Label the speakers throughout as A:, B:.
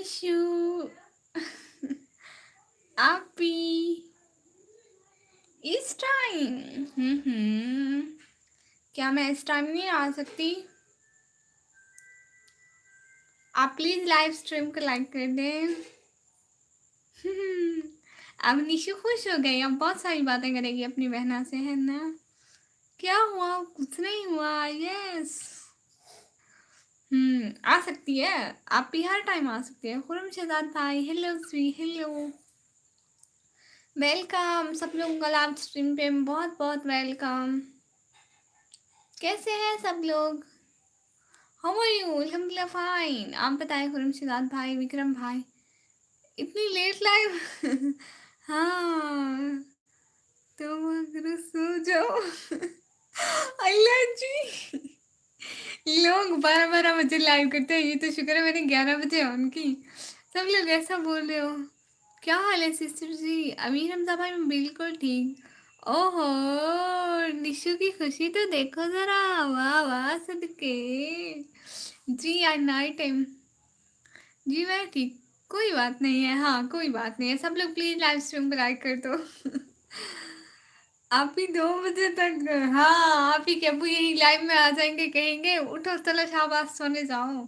A: निशु आपी इस टाइम। क्या मैं इस टाइम नहीं आ सकती? आप प्लीज लाइव स्ट्रीम को लाइक कर दें। अब निशु खुश हो गई, अब बहुत सारी बातें करेगी अपनी बहना से, है ना? क्या हुआ? कुछ नहीं हुआ। यस। आ सकती है। आप भी हर टाइम आ सकती है। खुरम शहजाद भाई, हेलो स्वी, हेलो, वेलकम सब लोगों का लाइव स्ट्रीम पे बहुत बहुत वेलकम। कैसे हैं सब लोग? How are you? अल्हम्दुलिल्लाह फाइन। आप बताएं खुरम शहजाद भाई, विक्रम भाई, इतनी लेट लाइव। हाँ, तुम अगर सो जाओ। अल्लाह जी, लोग 12-12 बजे लाइव करते हैं, ये तो शुक्र है मैंने 11 बजे ऑन की। सब लोग ऐसा बोल रहे हो। क्या हाल है सिस्टर जी? अमीर हमजा भाई, मैं बिल्कुल ठीक। ओहो, निशु की खुशी तो देखो जरा, वाह वाह सदके जी। आज नाइट टाइम जी, मैं ठीक। कोई बात नहीं है, हाँ कोई बात नहीं है। सब लोग प्लीज लाइव स्ट्रीम को लाइक कर दो। आप ही 2 बजे तक? हाँ, आप ही के अबू यही लाइव में आ जाएंगे, कहेंगे उठो चलो शाबाश सोने जाओ।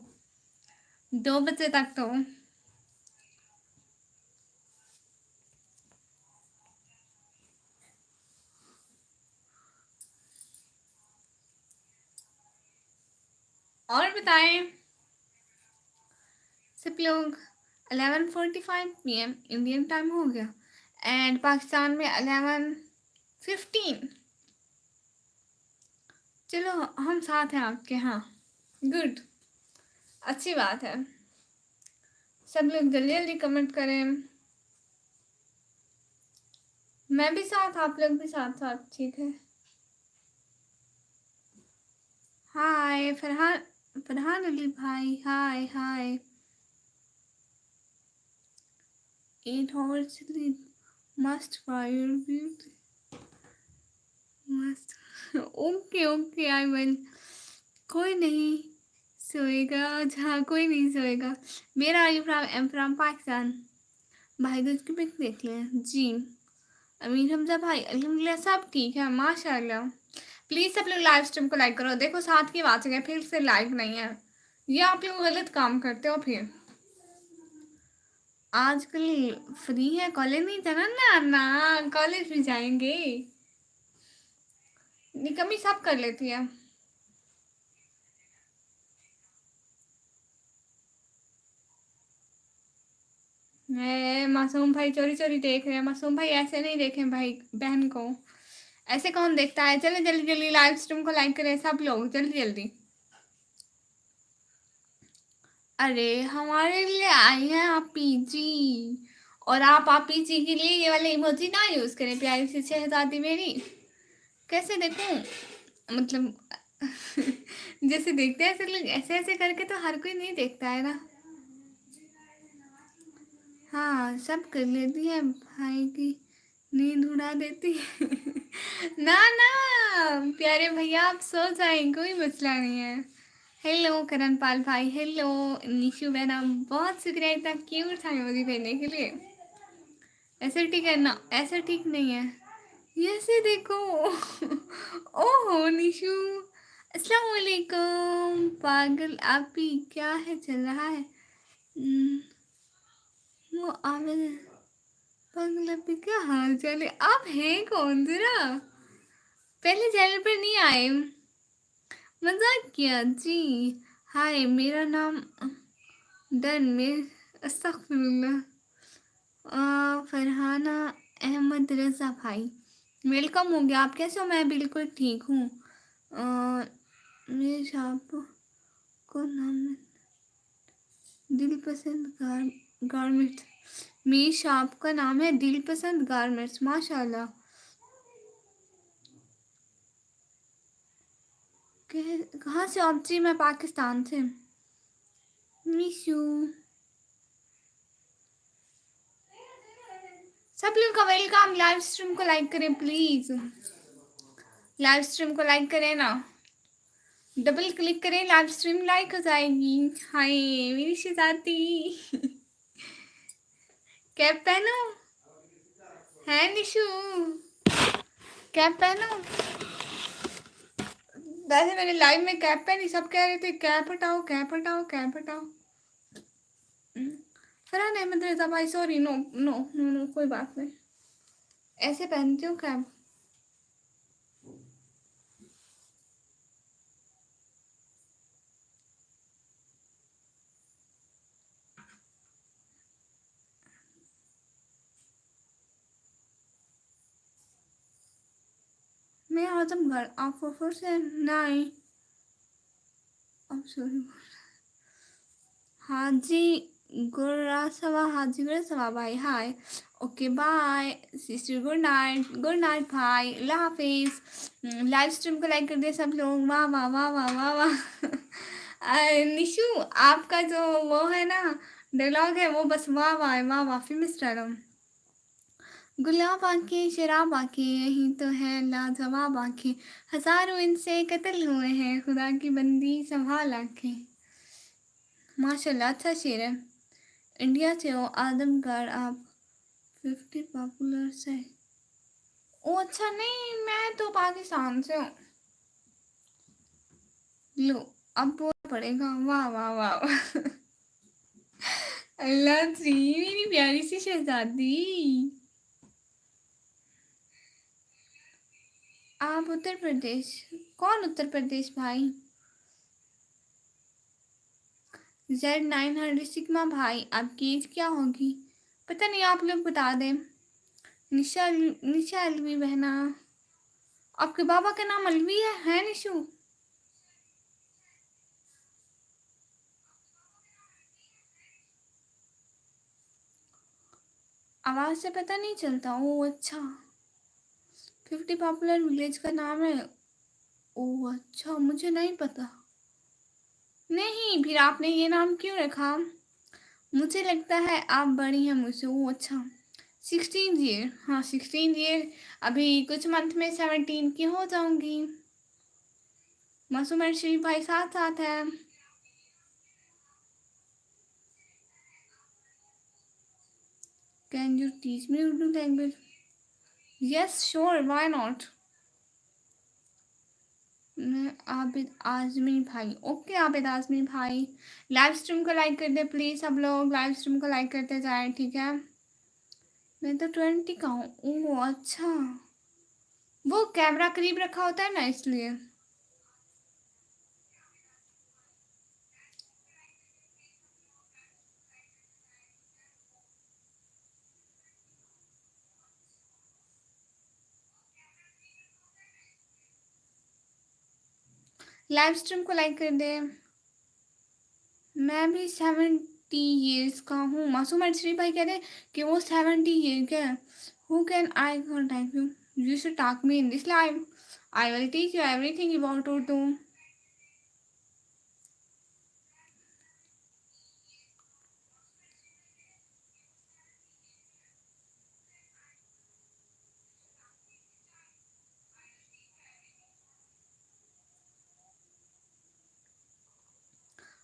A: 2 बजे तक तो। और बताएं सब लोग। 11:45 PM इंडियन टाइम हो गया एंड पाकिस्तान में 11:15। चलो हम साथ हैं आपके। हाँ, गुड, अच्छी बात है। सब लोग जल्दी जल्दी कमेंट करें। मैं भी साथ, आप लोग भी साथ साथ, ठीक है। हाय फरहान, फरहान अली भाई, हाय हाय। 8 hours sleep must fire beauty मस्त। Okay okay I will. कोई नहीं सोएगा, जहाँ कोई नहीं सोएगा। मेरा आई फ्रॉम पाकिस्तान। भाई दूज की पिक देख लें जी। अमीर हमजा भाई, अल्हम्दुलिल्लाह सब ठीक है माशाल्लाह। प्लीज सब लोग लाइव स्ट्रीम को लाइक करो। देखो 7 की बात है, फिर से लाइक नहीं है। ये आप लोग गलत काम करते हो। फिर आजकल फ्री है, कॉलेज नहीं जाना ना, ना कॉलेज भी जाएंगे। निकम्मी सब कर लेती है। मासूम भाई चोरी चोरी देख रहे हैं। मासूम भाई ऐसे नहीं देखें भाई बहन को, ऐसे कौन देखता है? चले जल्दी जल्दी लाइव स्ट्रीम को लाइक करें सब लोग, जल्दी जल्दी। अरे हमारे लिए आई हैं आप पीजी, और आप पीजी के लिए ये वाले इमोजी ना यूज करें प्यारी सी शहजादी मेरी। कैसे देखूं? मतलब जैसे देखते हैं ऐसे लोग, ऐसे ऐसे करके तो हर कोई नहीं देखता है ना। हाँ सब कर लेती है, भाई की नींद उड़ा देती है। ना ना प्यारे भैया आप सो जाएं, कोई मसला नहीं है। हेलो करण पाल भाई, हेलो निशु बहना, बहुत शुक्रिया इतना क्यूट था इमोजी भेजने के लिए। ऐसे ठीक है ना? ऐसे ठीक नहीं है, ये से देखो। ओहो निशु, अस्सलाम वालेकुम। पागल आप ही, क्या है चल रहा है? वो आमिर, पागल आप ही क्या हाल चाल है? आप हैं कौन जरा? पहले चैनल पर नहीं आए, मजाक किया जी। हाय मेरा नाम डन में, अस्तगफिरुल्लाह। फरहाना अहमद रजा भाई, वेलकम हो गया। आप कैसे हो? मैं बिल्कुल ठीक हूँ। मेरे शॉप को नाम है दिल पसंद गारमेंट्स। मेरी शॉप का नाम है दिल पसंद गारमेंट्स, माशाल्लाह। कहाँ से आप जी? मैं पाकिस्तान से। Miss you. सब लोग का वेलकम। लाइव स्ट्रीम को लाइक करें प्लीज, लाइव स्ट्रीम को लाइक करें ना, डबल क्लिक करें, लाइव स्ट्रीम लाइक हो जाएगी। हाय मेरी शहजादी। कैप पहनो है निशु, कैप पहनो। वैसे मैंने लाइव में कैप पहनी, सब कह रहे थे कैप हटाओ कैप हटाओ कैप हटाओ। फरहान अहमद रजा भाई sorry, no no no no कोई बात नहीं, ऐसे पहनती हूँ कैप। मैं आजमगढ़, आप फिर से नहीं, अब सॉरी, हाजी गुरसवा, हाजी गुरसवा भाई hi, okay bye sister, good night भाई, अल्लाह हाफिज। लाइव स्ट्रीम को लाइक कर दे सब लोग, वाह वाह वाह वाह वाह वाह। निशु आपका जो वो है ना डायलॉग है वो बस वाह वाह वाह वाह, फेमस डायलॉग। गुलाब आंखें शराब आंखें यही तो है लाजवाब आंखें, हजारों इनसे कत्ल हुए हैं खुदा की बंदी संभाल आंखें। माशाल्लाह अच्छा शेर है। इंडिया से हो आजमगढ़ आप, 50 पॉपुलर से। ओ अच्छा, नहीं मैं तो पाकिस्तान से हूँ। लो अब बोल पड़ेगा, वाह वाह वाह वाह। अल्लाह जी मेरी प्यारी सी शहजादी। आप उत्तर प्रदेश, कौन उत्तर प्रदेश भाई? Z900 सिग्मा भाई, आपकी एज क्या होगी? पता नहीं, आप लोग बता दें। निशा, निशा अलवी बहना, आपके बाबा का नाम अलवी है निशु? आवाज से पता नहीं चलता। ओ अच्छा, 50 पॉपुलर विलेज का नाम है। ओ अच्छा, मुझे नहीं पता। नहीं, फिर आपने ये नाम क्यों रखा? मुझे लगता है आप बड़ी हैं मुझसे। ओ अच्छा, 16 ईयर, हाँ 16 ईयर, अभी कुछ मंथ में 17 की हो जाऊंगी। मासूम शरीफ भाई साथ साथ है। Can you teach me Urdu language? Yes sure, why not. Abid Azmi भाई, ओके आबिद आजमी भाई, लाइव स्ट्रीम को लाइक कर दे प्लीज, सब लोग लाइव स्ट्रीम को लाइक करते जाए, ठीक है। मैं तो 20 का हूँ। ओह अच्छा, वो कैमरा करीब रखा होता है ना इसलिए। लाइव स्ट्रीम को लाइक कर दे। मैं भी 70 ईयर्स का हूँ। मासूम अर्शरी भाई कह रहे कि वो 70 ईयर का है। Who can eye contact you? You should talk me in this live, I will teach you everything about Urdu.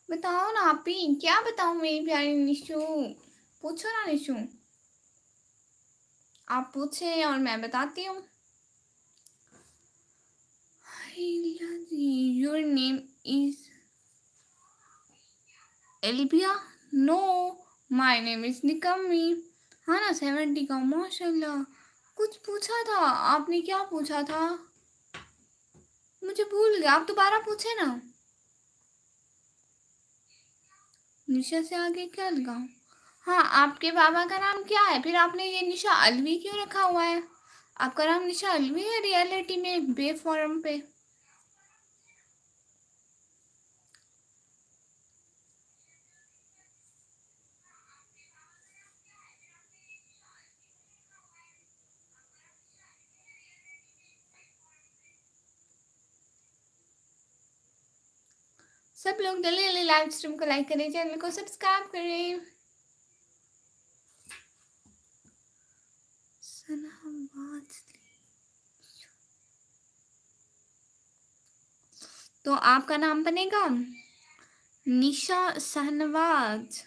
A: बताओ ना आप ही, क्या बताऊँ मेरी प्यारी निशु, पूछो ना निशु, आप पूछे और मैं बताती हूँ। योर नेम इज एलिबिया? नो, माय नेम इज निकम्मी। हाँ ना, 70 का, माशाल्लाह। कुछ पूछा था आपने, क्या पूछा था? मुझे भूल गया, आप दोबारा पूछे ना। निशा से आगे क्या लगाऊं? हाँ, आपके बाबा का नाम क्या है? फिर आपने ये निशा अलवी क्यों रखा हुआ है? आपका नाम निशा अलवी है रियलिटी में, बे फॉरम पे? सब लोग जल्दी जल्दी लाइव स्ट्रीम को लाइक करें, चैनल को सब्सक्राइब करें। तो आपका नाम बनेगा निशा शहनवाज।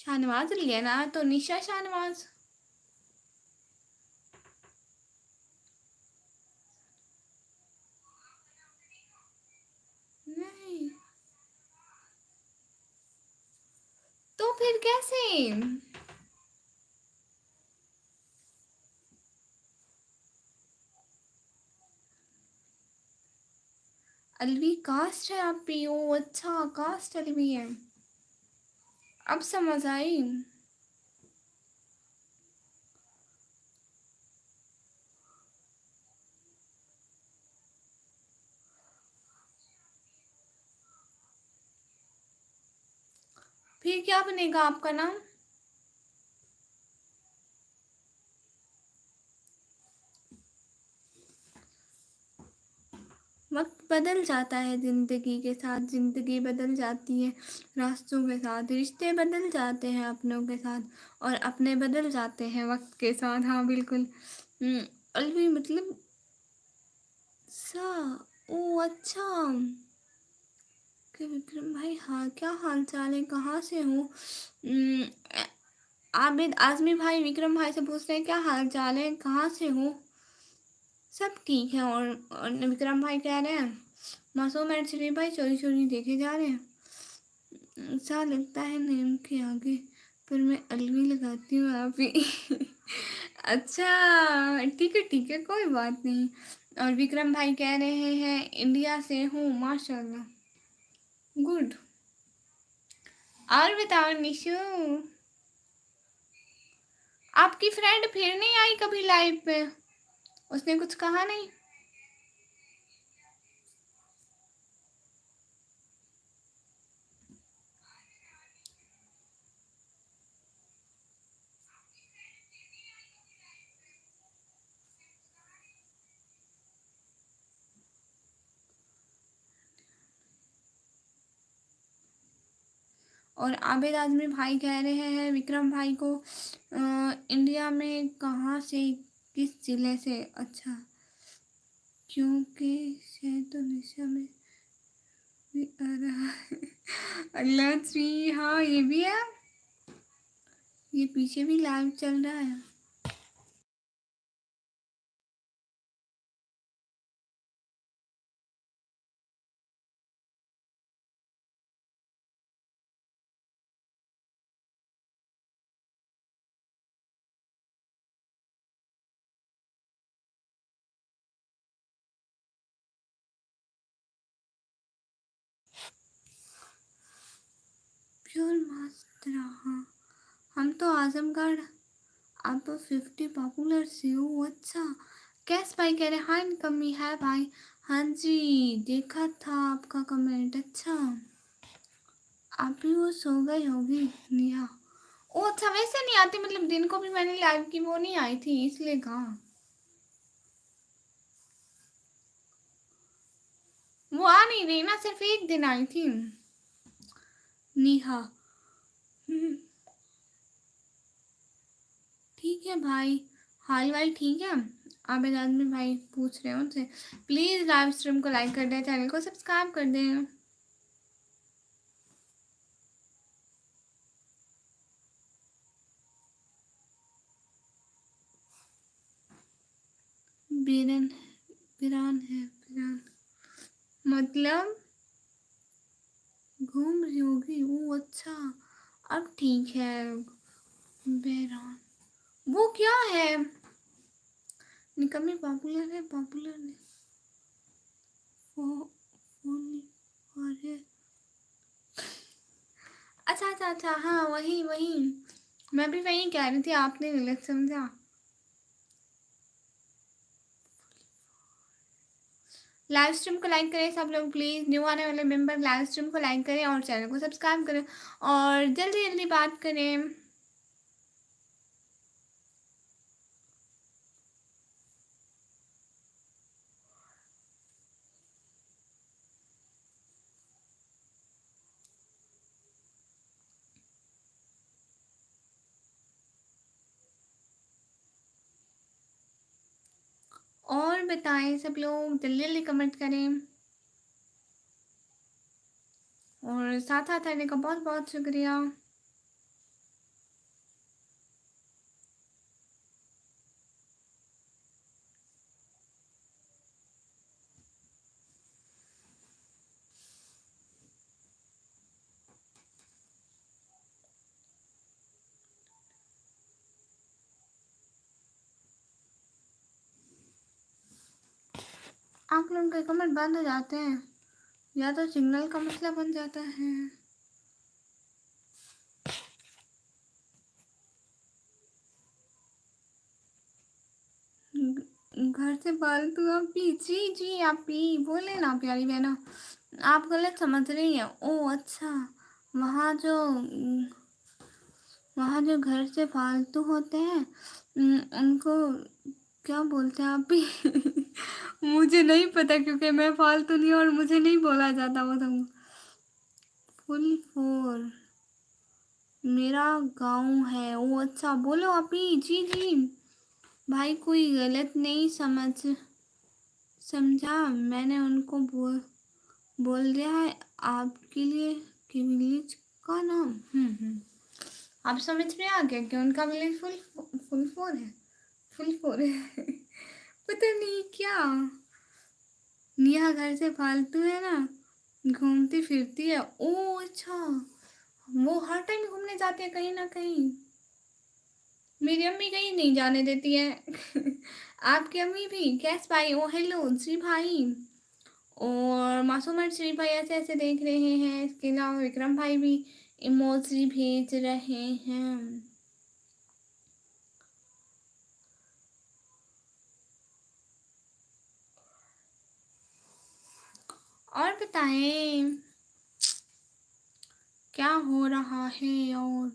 A: शाहनवाज लिया ना, तो निशा शाहनवाज। नहीं, तो फिर कैसे? अलवी कास्ट है आपकी? ओ अच्छा, कास्ट अलवी है। अब समझ आई। फिर क्या बनेगा आपका नाम? वक्त बदल जाता है, जिंदगी के साथ जिंदगी बदल जाती है, रास्तों के साथ रिश्ते बदल जाते हैं अपनों के साथ, और अपने बदल जाते हैं वक्त के साथ। हाँ बिल्कुल। अलवी मतलब सा। ओ अच्छा। कि विक्रम भाई, हाँ क्या हाल चाल है, कहाँ से हो? आबिद आजमी भाई विक्रम भाई से पूछ रहे हैं क्या हाल चाल है, कहाँ से हो? सब ठीक है। और विक्रम भाई कह रहे हैं मासूम एंड श्री भाई चोरी चोरी देखे जा रहे हैं। ऐसा लगता है नेम के आगे, पर मैं अलवी लगाती हूँ आप ही। अच्छा ठीक है, कोई बात नहीं। और विक्रम भाई कह रहे हैं इंडिया से हूँ, माशाल्लाह, गुड। और बताओ निशु, आपकी फ्रेंड फिर नहीं आई कभी लाइव पे? उसने कुछ कहा नहीं? और आबिद आजमी भाई कह रहे हैं विक्रम भाई को इंडिया में कहाँ से, किस जिले से? अच्छा, क्योंकि शायद तो नशा में भी आ रहा है। अल्लाह जी, हाँ ये भी है, ये पीछे भी लाइव चल रहा है। प्योर मास्टर, हाँ। हम तो आजमगढ़, आप 50 पॉपुलर से हो। अच्छा, कैस भाई कह रहे हाँ कमी है भाई। हाँ जी, देखा था आपका कमेंट। अच्छा, आप भी वो सो गई होगी नेहा। ओ अच्छा, वैसे नहीं आती, मतलब दिन को भी मैंने लाइव की, वो नहीं आई थी इसलिए कहा। वो आ नहीं रही ना, सिर्फ एक दिन आई थी नेहा। ठीक है भाई, हाल वाल ठीक है। आबिद आदमी भाई पूछ रहे हैं उनसे, प्लीज लाइव स्ट्रीम को लाइक कर दें, चैनल को सब्सक्राइब कर दें। बीरन, बिरान है बिरान, मतलब घूम रही होगी वो। अच्छा, अब ठीक है। बेरान, वो क्या है? निकम्मी पॉपुलर है, पॉपुलर नहीं। वो नहीं, अरे अच्छा अच्छा अच्छा, हाँ वही वही, मैं भी वही कह रही थी, आपने गलत समझा। लाइव स्ट्रीम को लाइक करें सब लोग प्लीज़, न्यू आने वाले मेंबर लाइव स्ट्रीम को लाइक करें और चैनल को सब्सक्राइब करें, और जल्दी जल्दी बात करें। और बताएं सब लोग, जल्दी जल्दी कमेंट करें, और साथ साथ आने का बहुत बहुत शुक्रिया। उनके कमेंट बंद हो जाते हैं, या तो सिग्नल का मसला बन जाता है। घर से फालतू आप ही, जी आप ही बोले ना प्यारी बहना, आप गलत समझ रही हैं। ओ अच्छा, वहाँ जो वहाँ जो घर से फालतू होते हैं उनको क्या बोलते हैं आप भी? मुझे नहीं पता, क्योंकि मैं फालतू नहीं और मुझे नहीं बोला जाता वो तो। फुल फोर मेरा गांव है। ओ अच्छा, बोलो आप ही, जी भाई, कोई गलत नहीं समझा, मैंने उनको बोल दिया है आपके लिए कि विलेज का नाम। आप समझ में आ गया कि उनका विलेज फुल फोर है, फुल फोर है। पता नहीं क्या, नेहा घर से फालतू है ना, घूमती फिरती है। ओ अच्छा, वो हर टाइम घूमने जाते हैं कहीं ना कहीं। मेरी अम्मी कहीं नहीं जाने देती है। आपकी अम्मी भी? कैस भाई, ओ हेलो श्री भाई, और मासूम श्री भाई ऐसे ऐसे देख रहे हैं। इसके अलावा विक्रम भाई भी इमोजी भेज रहे हैं। और बताएं क्या हो रहा है। और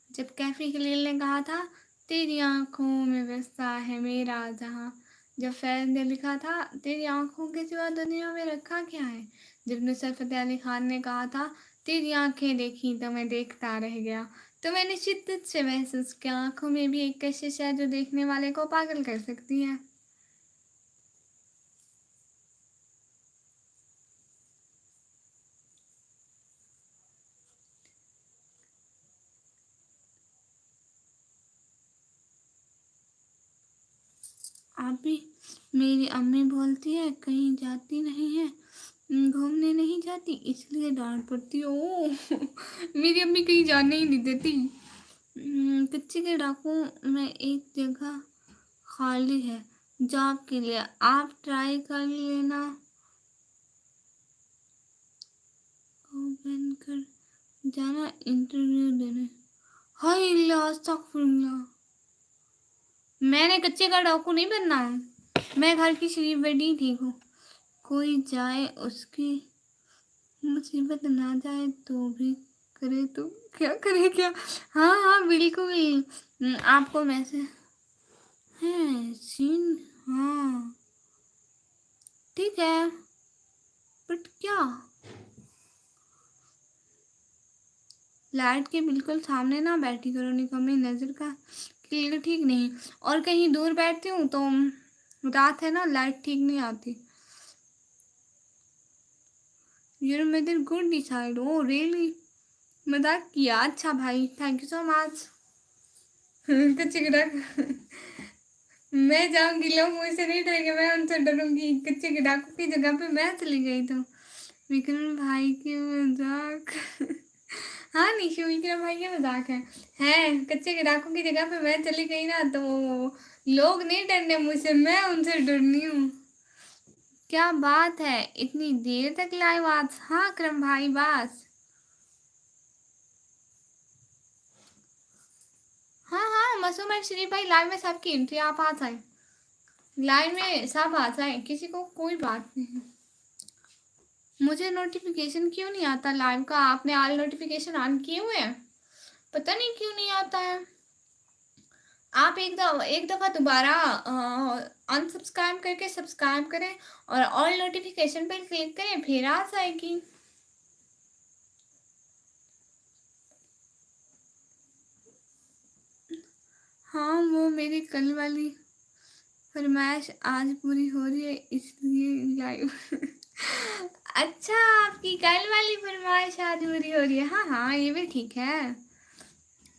A: जब कैफी खलील ने कहा था तेरी आंखों में बसता है मेरा जहां, जब फैज ने लिखा था तेरी आंखों के सिवा दुनिया में रखा क्या है, जब नुसरत फतेह अली खान ने कहा था तेरी आंखें देखी तो मैं देखता रह गया, तो मैंने शिद्दत से महसूस किया आंखों में भी एक कशिश है जो देखने वाले को पागल कर सकती है। आप भी, मेरी अम्मी बोलती है कहीं जाती नहीं है, घूमने नहीं जाती, इसलिए डांट पड़ती है। ओ मेरी अम्मी कहीं जाने ही नहीं देती। कच्चे के डाकू में एक जगह खाली है जॉब के लिए, आप ट्राई कर लेना, बनकर जाना इंटरव्यू देने। हाय अल्लाह, अस्तगफुरुल्लाह, मैंने कच्चे का डाकू नहीं बनना है, मैं घर की शरीफ बेटी ठीक हूँ। कोई जाए उसकी मुसीबत ना जाए तो भी करे तो क्या करे क्या। हाँ हाँ बिल्कुल, आपको मैसेज है सीन, हाँ ठीक है, बट क्या लाइट के बिल्कुल सामने ना बैठी करो, निकम्मी, नज़र का क्लियर ठीक नहीं, और कहीं दूर बैठती हूँ तो रात है ना, लाइट ठीक नहीं आती। Your mother good decide, oh really, मजाक किया, अच्छा भाई, थैंक यू सो मच। कच्ची गिटार, मैं जाऊंगी, लोग मुझसे नहीं डरेंगे, मैं उनसे डरूंगी। कच्चे के डाकू की जगह पे मैं चली गई तो विक्रम भाई की मजाक। हाँ निशु, विक्रम भाई के मजाक है, कच्चे के डाकू की जगह पे मैं चली गई ना तो लोग नहीं डरने मुझसे, मैं उनसे डरनी हूँ। क्या बात है, इतनी देर तक लाइव आज? हाँ क्रम भाई, बस हाँ हाँ, मासूम और शरीफ भाई लाइव में सबकी एंट्री, आप आ जाए, लाइव में सब आ जाए, किसी को कोई बात नहीं। मुझे नोटिफिकेशन क्यों नहीं आता लाइव का? आपने ऑल नोटिफिकेशन ऑन किए हुए हैं? पता नहीं क्यों नहीं आता है। आप एक दफ़ा दोबारा अनसब्सक्राइब करके सब्सक्राइब करें और ऑल नोटिफिकेशन पर क्लिक करें, फिर आ जाएगी। हाँ, वो मेरी कल वाली फरमाइश आज पूरी हो रही है इसलिए लाइव। अच्छा, आपकी कल वाली फरमाइश आज पूरी हो रही है, हाँ हाँ ये भी ठीक है,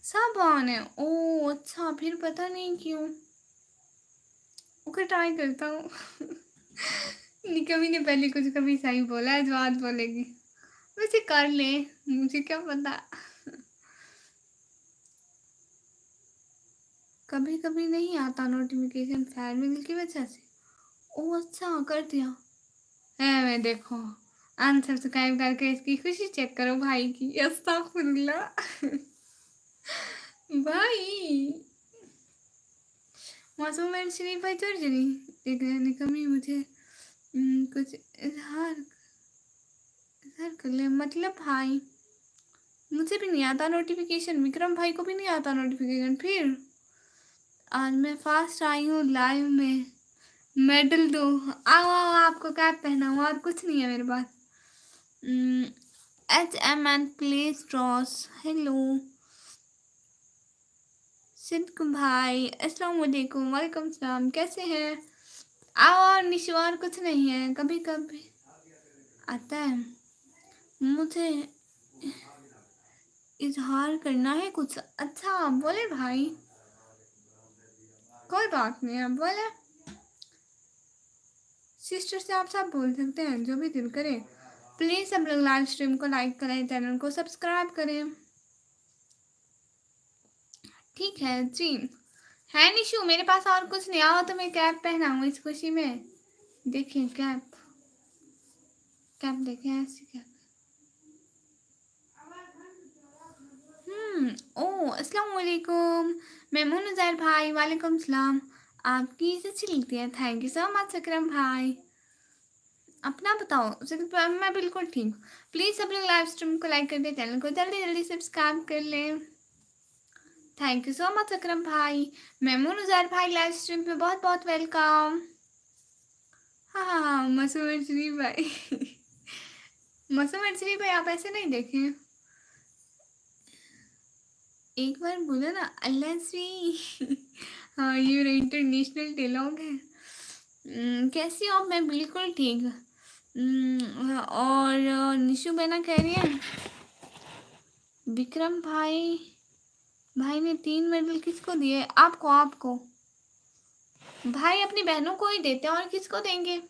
A: सब ऑन है। ओ अच्छा, फिर पता नहीं क्यों, ओके ट्राई करता हूँ। निकमी ने पहले कुछ कभी सही बोला है, जो आज बोलेगी। वैसे कर ले, मुझे क्या पता। कभी कभी नहीं आता नोटिफिकेशन फेयरवेल की वजह से। ओ अच्छा, कर दिया है। मैं देखो, अनसब्सक्राइब करके इसकी खुशी चेक करो भाई की। अस्तगफुरुल्लाह। भाई मासूम मेरे शरीफ भाई चोरजरी देखने कमी मुझे कुछ इजहार कर ले। मतलब भाई मुझे भी नहीं आता नोटिफिकेशन, विक्रम भाई को भी नहीं आता नोटिफिकेशन। फिर आज मैं फास्ट आई हूँ लाइव में, मेडल दो। आओ आओ, आपको कैप पहना हुआ और कुछ नहीं है मेरे पास। HMN प्ले स्ट्रॉस, हेलो सिद्क भाई, अस्सलाम वालेकुम, वालेकुम सलाम, कैसे हैं? आओ। और निशु और कुछ नहीं है, कभी कभी आता है मुझे इजहार करना है कुछ। अच्छा बोले भाई, कोई बात नहीं है, बोले सिस्टर से आप सब बोल सकते हैं जो भी दिल करे। प्लीज सब लोग लाइव स्ट्रीम को लाइक करें, चैनल को सब्सक्राइब करें। ठीक है जी। है निशु, मेरे पास और कुछ नहीं। आओ तो मैं कैप पहनाऊँ इस खुशी में। देखिए कैप, कैप देखें, ऐसी कैप। ओ अस्सलाम वालेकुम मेमून उजैर भाई, वालेकुम सलाम। आपकी इसे अच्छी लगती है, थैंक यू सो मच अकरम भाई। अपना बताओ। मैं बिल्कुल ठीक। प्लीज़ सब लोग लाइव स्ट्रीम को लाइक कर दे, चैनल को जल्दी जल्दी सब्सक्राइब कर लें। थैंक यू सो मच अकरम भाई। मेमून उजैर भाई लाइव स्ट्रीम पे बहुत बहुत वेलकम। हाँ हाँ हाँ, मसूम शरीफ भाई। मसूम शरीफ भाई आप ऐसे नहीं देखें, एक बार बोलो ना अल्लाह श्री। हाँ ये मेरा इंटरनेशनल डायलॉग है। कैसी हो? मैं बिल्कुल ठीक। और निशु बहना कह रही है विक्रम भाई, भाई ने 3 मेडल किसको दिए? आपको। आपको भाई अपनी बहनों को ही देते हैं, और किसको देंगे?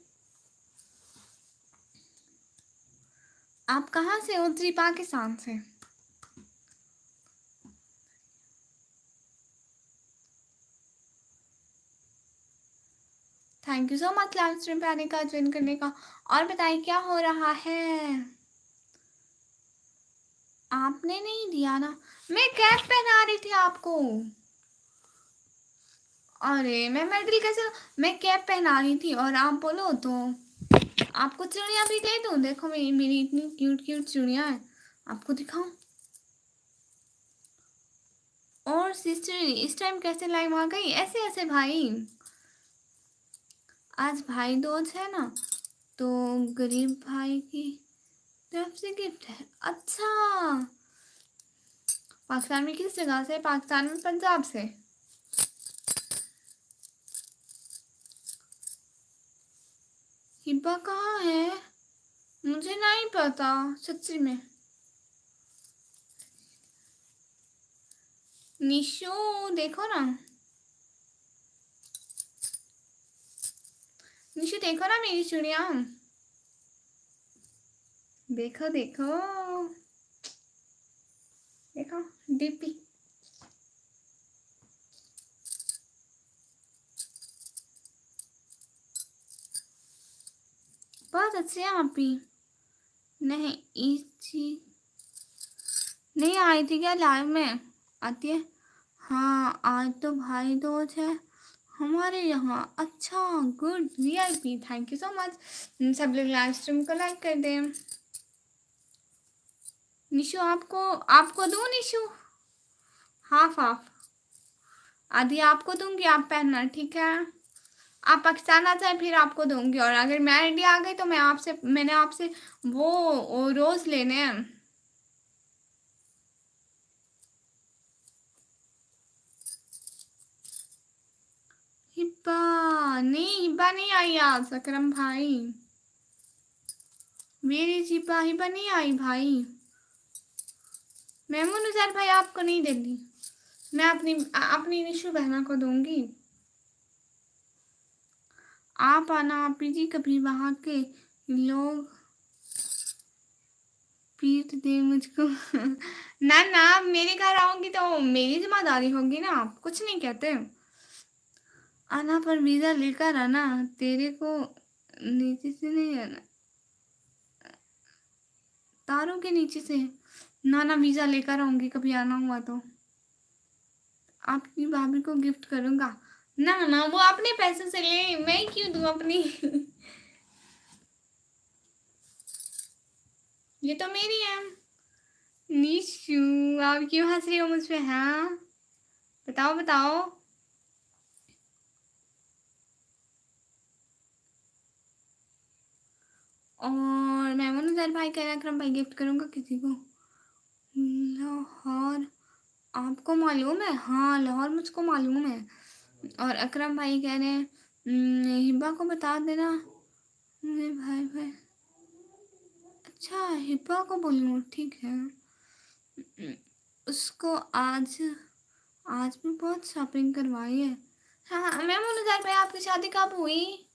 A: आप कहाँ से हो? जी पाकिस्तान से। Thank you so much live stream पे आने का, ज्वाइन करने का। और बताइए क्या हो रहा है? आपने नहीं दिया ना, मैं कैप पहना रही थी आपको। अरे मैं मेडल कैसे, मैं कैप पहना रही थी और आप बोलो तो आपको चूड़ियाँ भी दे दूँ। देखो मेरी मेरी इतनी क्यूट क्यूट चूड़ियाँ हैं, आपको दिखाऊं? और सिस्टर इस टाइम कैसे लाइव आ गई? ऐसे ऐसे भाई, आज भाई दूज है ना, तो गरीब भाई की तरफ से गिफ्ट है। अच्छा, पाकिस्तान में किस जगह से? पाकिस्तान में पंजाब से। हिब्बा कहाँ है? मुझे नहीं पता सच्ची में। निशो देखो ना, निशु देखो ना मेरी चूड़ियाँ, देखो देखो देखो डीपी। बहुत अच्छे हैं आप भी। नहीं इस चीज नहीं आई थी क्या लाइव में? आती है। हाँ आज तो भाई दूज है हमारे यहाँ। अच्छा good, VIP, thank you so much. सब लोग लाइव स्ट्रीम को लाइक कर दें। निशु आपको, आपको दूँ निशु? हाफ हाफ, आधी आपको दूंगी, आप पहनना, ठीक है? आप पाकिस्तान आ जाए फिर आपको दूंगी, और अगर मैं इंडिया आ गई तो मैंने आपसे वो रोज लेने हैं। हिब्बा नहीं, हिब्बा नहीं आई आज अकरम भाई। मेरी हिब्बा हिब्बा नहीं आई भाई। मेमून उजैर भाई आपको नहीं देती, मैं अपनी निशु बहना को दूंगी। आप आना, आप जी कभी वहाँ के लोग पीट दे मुझको। ना ना, मेरे घर आओगी तो मेरी जिम्मेदारी होगी ना, आप कुछ नहीं कहते। आना पर वीजा लेकर आना, तेरे को नीचे से नहीं आना, तारों के नीचे से। ना ना, वीजा लेकर आऊंगी कभी आना हुआ तो, आपकी भाभी को गिफ्ट करूंगा। ना ना, वो अपने पैसे से ले, मैं क्यों दूं अपनी। ये तो मेरी है। निशु, आप क्यों हंस रही हो मुझ पे? हाँ, बताओ बताओ। और मेमन उजैर भाई कह रहा है अकरम भाई गिफ्ट करूंगा किसी को। लाहौर आपको मालूम है? हाँ, लाहौर मुझको मालूम है। और अकरम भाई कह रहे हैं हिब्बा को बता देना। मेरे भाई भाई, अच्छा हिब्बा को बोलूँ, ठीक है। उसको आज आज भी बहुत शॉपिंग करवाई है। हाँ मैम, 1000 रुपये। आपकी शादी कब हुई?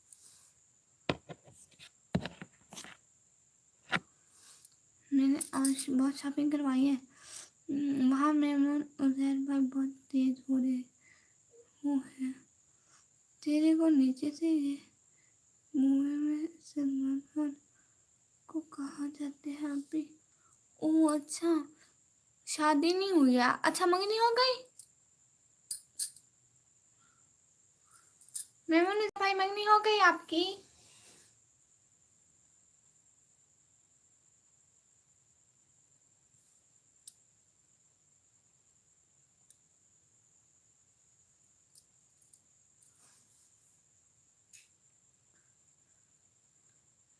A: मैंने आज बहुत शॉपिंग करवाई है। वहाँ मेमून उजैर भाई बहुत तेज हो रहे वो है। तेरे को नीचे से ये मूवी में सलमान खान को कहा जाते हैं अभी। ओह अच्छा, शादी नहीं हुई है। अच्छा, मंगनी हो गई? मेमून भाई मंगनी हो गई आपकी?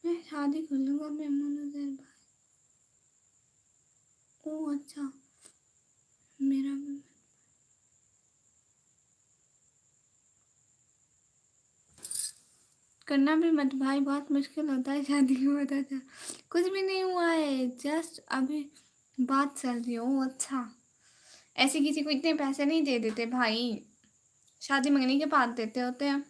A: मैं शादी कर लूँगा मेमून उजैर भाई। ओह अच्छा, मेरा भी करना भी मत भाई, बहुत मुश्किल होता है शादी के बाद। अच्छा, कुछ भी नहीं हुआ है, जस्ट अभी बात चल रही है। ओह अच्छा, ऐसे किसी को इतने पैसे नहीं दे देते भाई, शादी मंगने के बाद देते होते हैं।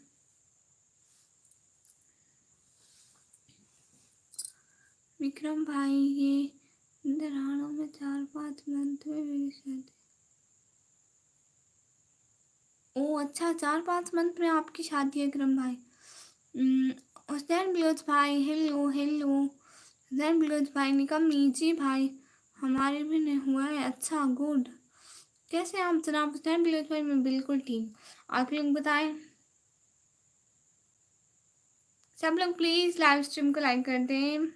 A: विक्रम भाई, ये दराड़ों में 4-5 मंथ में मेरी शादी। ओह अच्छा, 4-5 मंथ में आपकी शादी है विक्रम भाई। हुसैन ब्लोच भाई, हेलो हेलो। हुसैन ब्लोच भाई, निकम्मी जी भाई, हमारे भी नहीं हुआ है। अच्छा गुड। कैसे हैं आप जनाब हुसैन ब्लोच भाई? मैं बिल्कुल ठीक, आप लोग बताएं। सब लोग प्लीज़ लाइव स्ट्रीम को लाइक कर दें।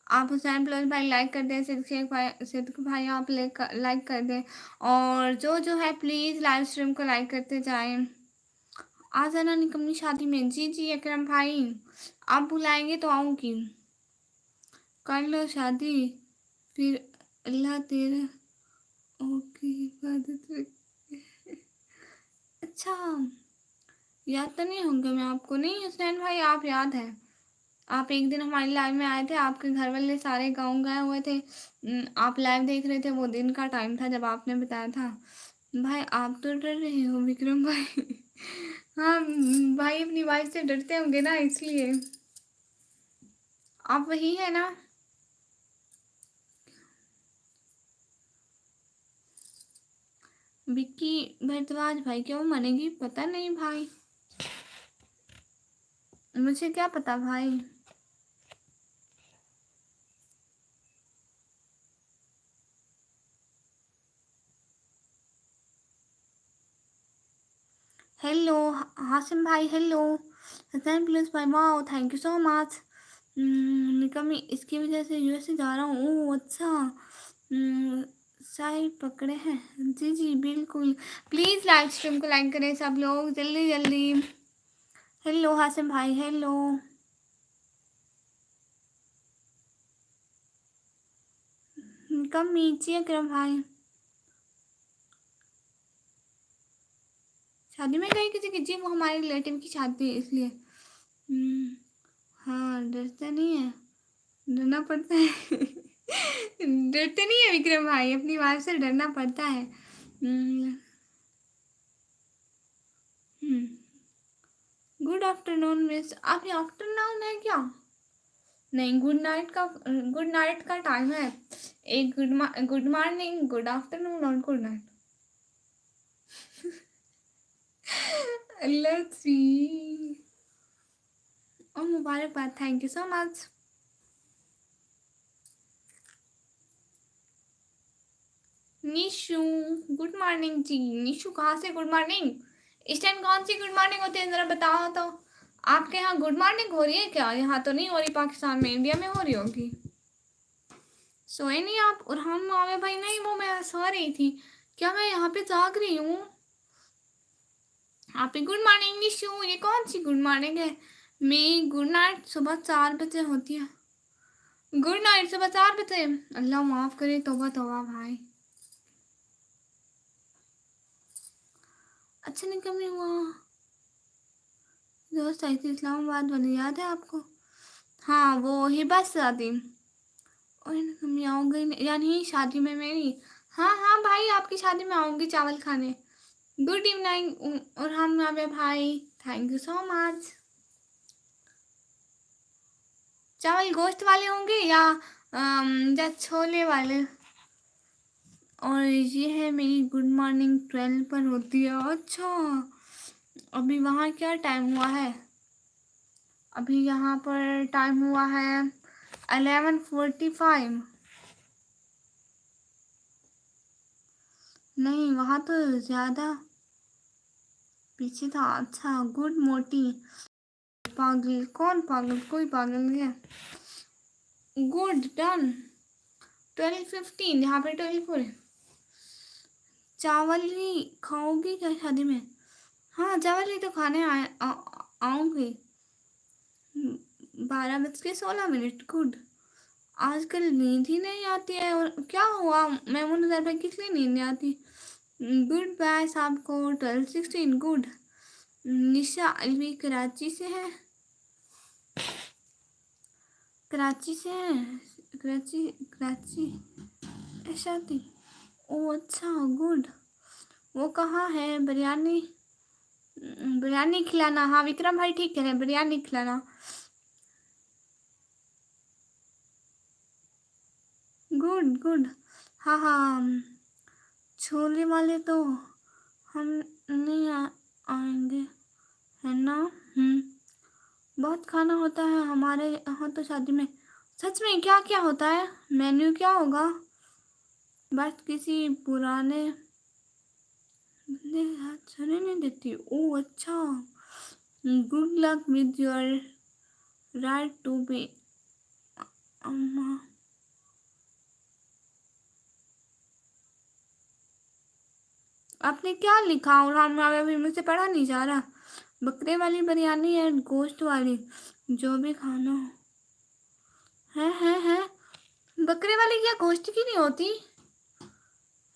A: आप हुसैन प्लस भाई लाइक कर दें, सिद्दीक भाई आप लाइक कर दें। और जो है प्लीज़ लाइव स्ट्रीम को लाइक करते जाएं। आ जाना निकम्मी शादी में। जी जी अकरम भाई, आप बुलाएंगे तो आऊँगी। कर लो शादी, फिर अल्लाह तेरा ओके हिफाजत रखे। अच्छा, याद तो नहीं होंगे मैं आपको? नहीं हुसैन भाई, आप याद है। आप एक दिन हमारी लाइव में आए थे, आपके घर वाले सारे गाँव गए हुए थे। आप लाइव देख रहे थे, वो दिन का टाइम था जब आपने बताया था। भाई आप तो डर रहे हो विक्रम भाई। हाँ भाई, अपनी वाइफ से डरते होंगे ना, इसलिए। आप वही है ना? विक्की भरद्वाज भाई क्यों मानेगी? पता नहीं भाई, मुझे क्या पता भाई। हेलो हासिम भाई, हेलो हसैन प्लीज भाई, वाह थैंक यू सो मच। निकमी इसकी वजह से यूएसए जा रहा हूँ। ओह अच्छा, साई पकड़े हैं। जी जी बिल्कुल, प्लीज़ लाइव स्ट्रीम को लाइक करें सब लोग जल्दी जल्दी। हेलो हासिम भाई, हेलो। कम नीचे अकरम भाई, शादी में गई किसी की? जी वो हमारे रिलेटिव की शादी है इसलिए। हाँ, डरता नहीं है, डरना पड़ता है। डरते नहीं है विक्रम भाई, अपनी वाइफ से डरना पड़ता है। गुड आफ्टरनून मिस, आप ये आफ्टरनून है क्या? नहीं, गुड नाइट का टाइम है। एक गुड मॉर्निंग, गुड आफ्टरनून और गुड नाइट। Let's see. और मुबारकबाद, thank you so much. Nishu, good morning ji. Nishu कहाँ से गुड मॉर्निंग? इस टाइम कौन सी गुड मॉर्निंग होती है, जरा बताओ तो। आपके यहाँ गुड मॉर्निंग हो रही है क्या? यहाँ तो नहीं हो रही, पाकिस्तान में, इंडिया में हो रही होगी। सोए नहीं आप? और हम मावे भाई? नहीं, वो मैं सो रही थी। क्या मैं यहाँ पे जाग रही हूँ? आप गुड मॉर्निंग निशु, ये कौन सी गुड मॉर्निंग है? मेरी गुड नाइट सुबह 4 बजे होती है। गुड नाइट सुबह 4 बजे? अल्लाह माफ करे, तौबा तौबा भाई। अच्छा नहीं कभी हुआ। दोस्त आई थी इस्लामाबाद वाली, याद है आपको? हाँ, वो हिबा से आती। और कभी आऊँगी या नहीं शादी में मेरी? हाँ हाँ भाई, आपकी शादी में आऊँगी चावल खाने। Good evening. और हम आवे भाई, थैंक यू सो मच। चावल गोश्त वाले होंगे या छोले वाले? और ये है मेरी गुड मॉर्निंग 12 पर होती है। अच्छा, अभी वहाँ क्या टाइम हुआ है? अभी यहाँ पर टाइम हुआ है 11:45। नहीं, वहाँ तो ज़्यादा पीछे था। अच्छा, गुड मोटी। पागल? कौन पागल? कोई पागल नहीं है। Good done. 12:15, यहाँ पे 12 पर। चावल ही खाओगी क्या शादी में? हाँ, चावल ही तो खाने आऊँगी। 12:16। गुड। आजकल नींद ही नहीं आती है, और क्या हुआ मेमून सर पे, किस लिए नींद नहीं आती? गुड बाय साहब को। 12:16। गुड। निशा अलवी कराची से है। कराची से है? कराची कराची ऐसा थी। ओ अच्छा, गुड। वो कहाँ है? बिरयानी बिरयानी खिलाना। हाँ विक्रम भाई ठीक कह रहे हैं, बिरयानी खिलाना। Good good. हाँ हाँ, छोले वाले तो हम नहीं आएंगे, है ना? बहुत खाना होता है हमारे यहाँ तो शादी में। सच में? क्या क्या होता है? मेन्यू क्या होगा? बस किसी पुराने बंदे के हाथ चलने नहीं देती। ओह अच्छा। Good luck with your right to be अम्मा। आपने क्या लिखा? और हम अभी मुझसे पढ़ा नहीं जा रहा। बकरे वाली बिरयानी है, गोश्त वाली, जो भी खाना हो। है बकरे वाली क्या गोश्त की नहीं होती?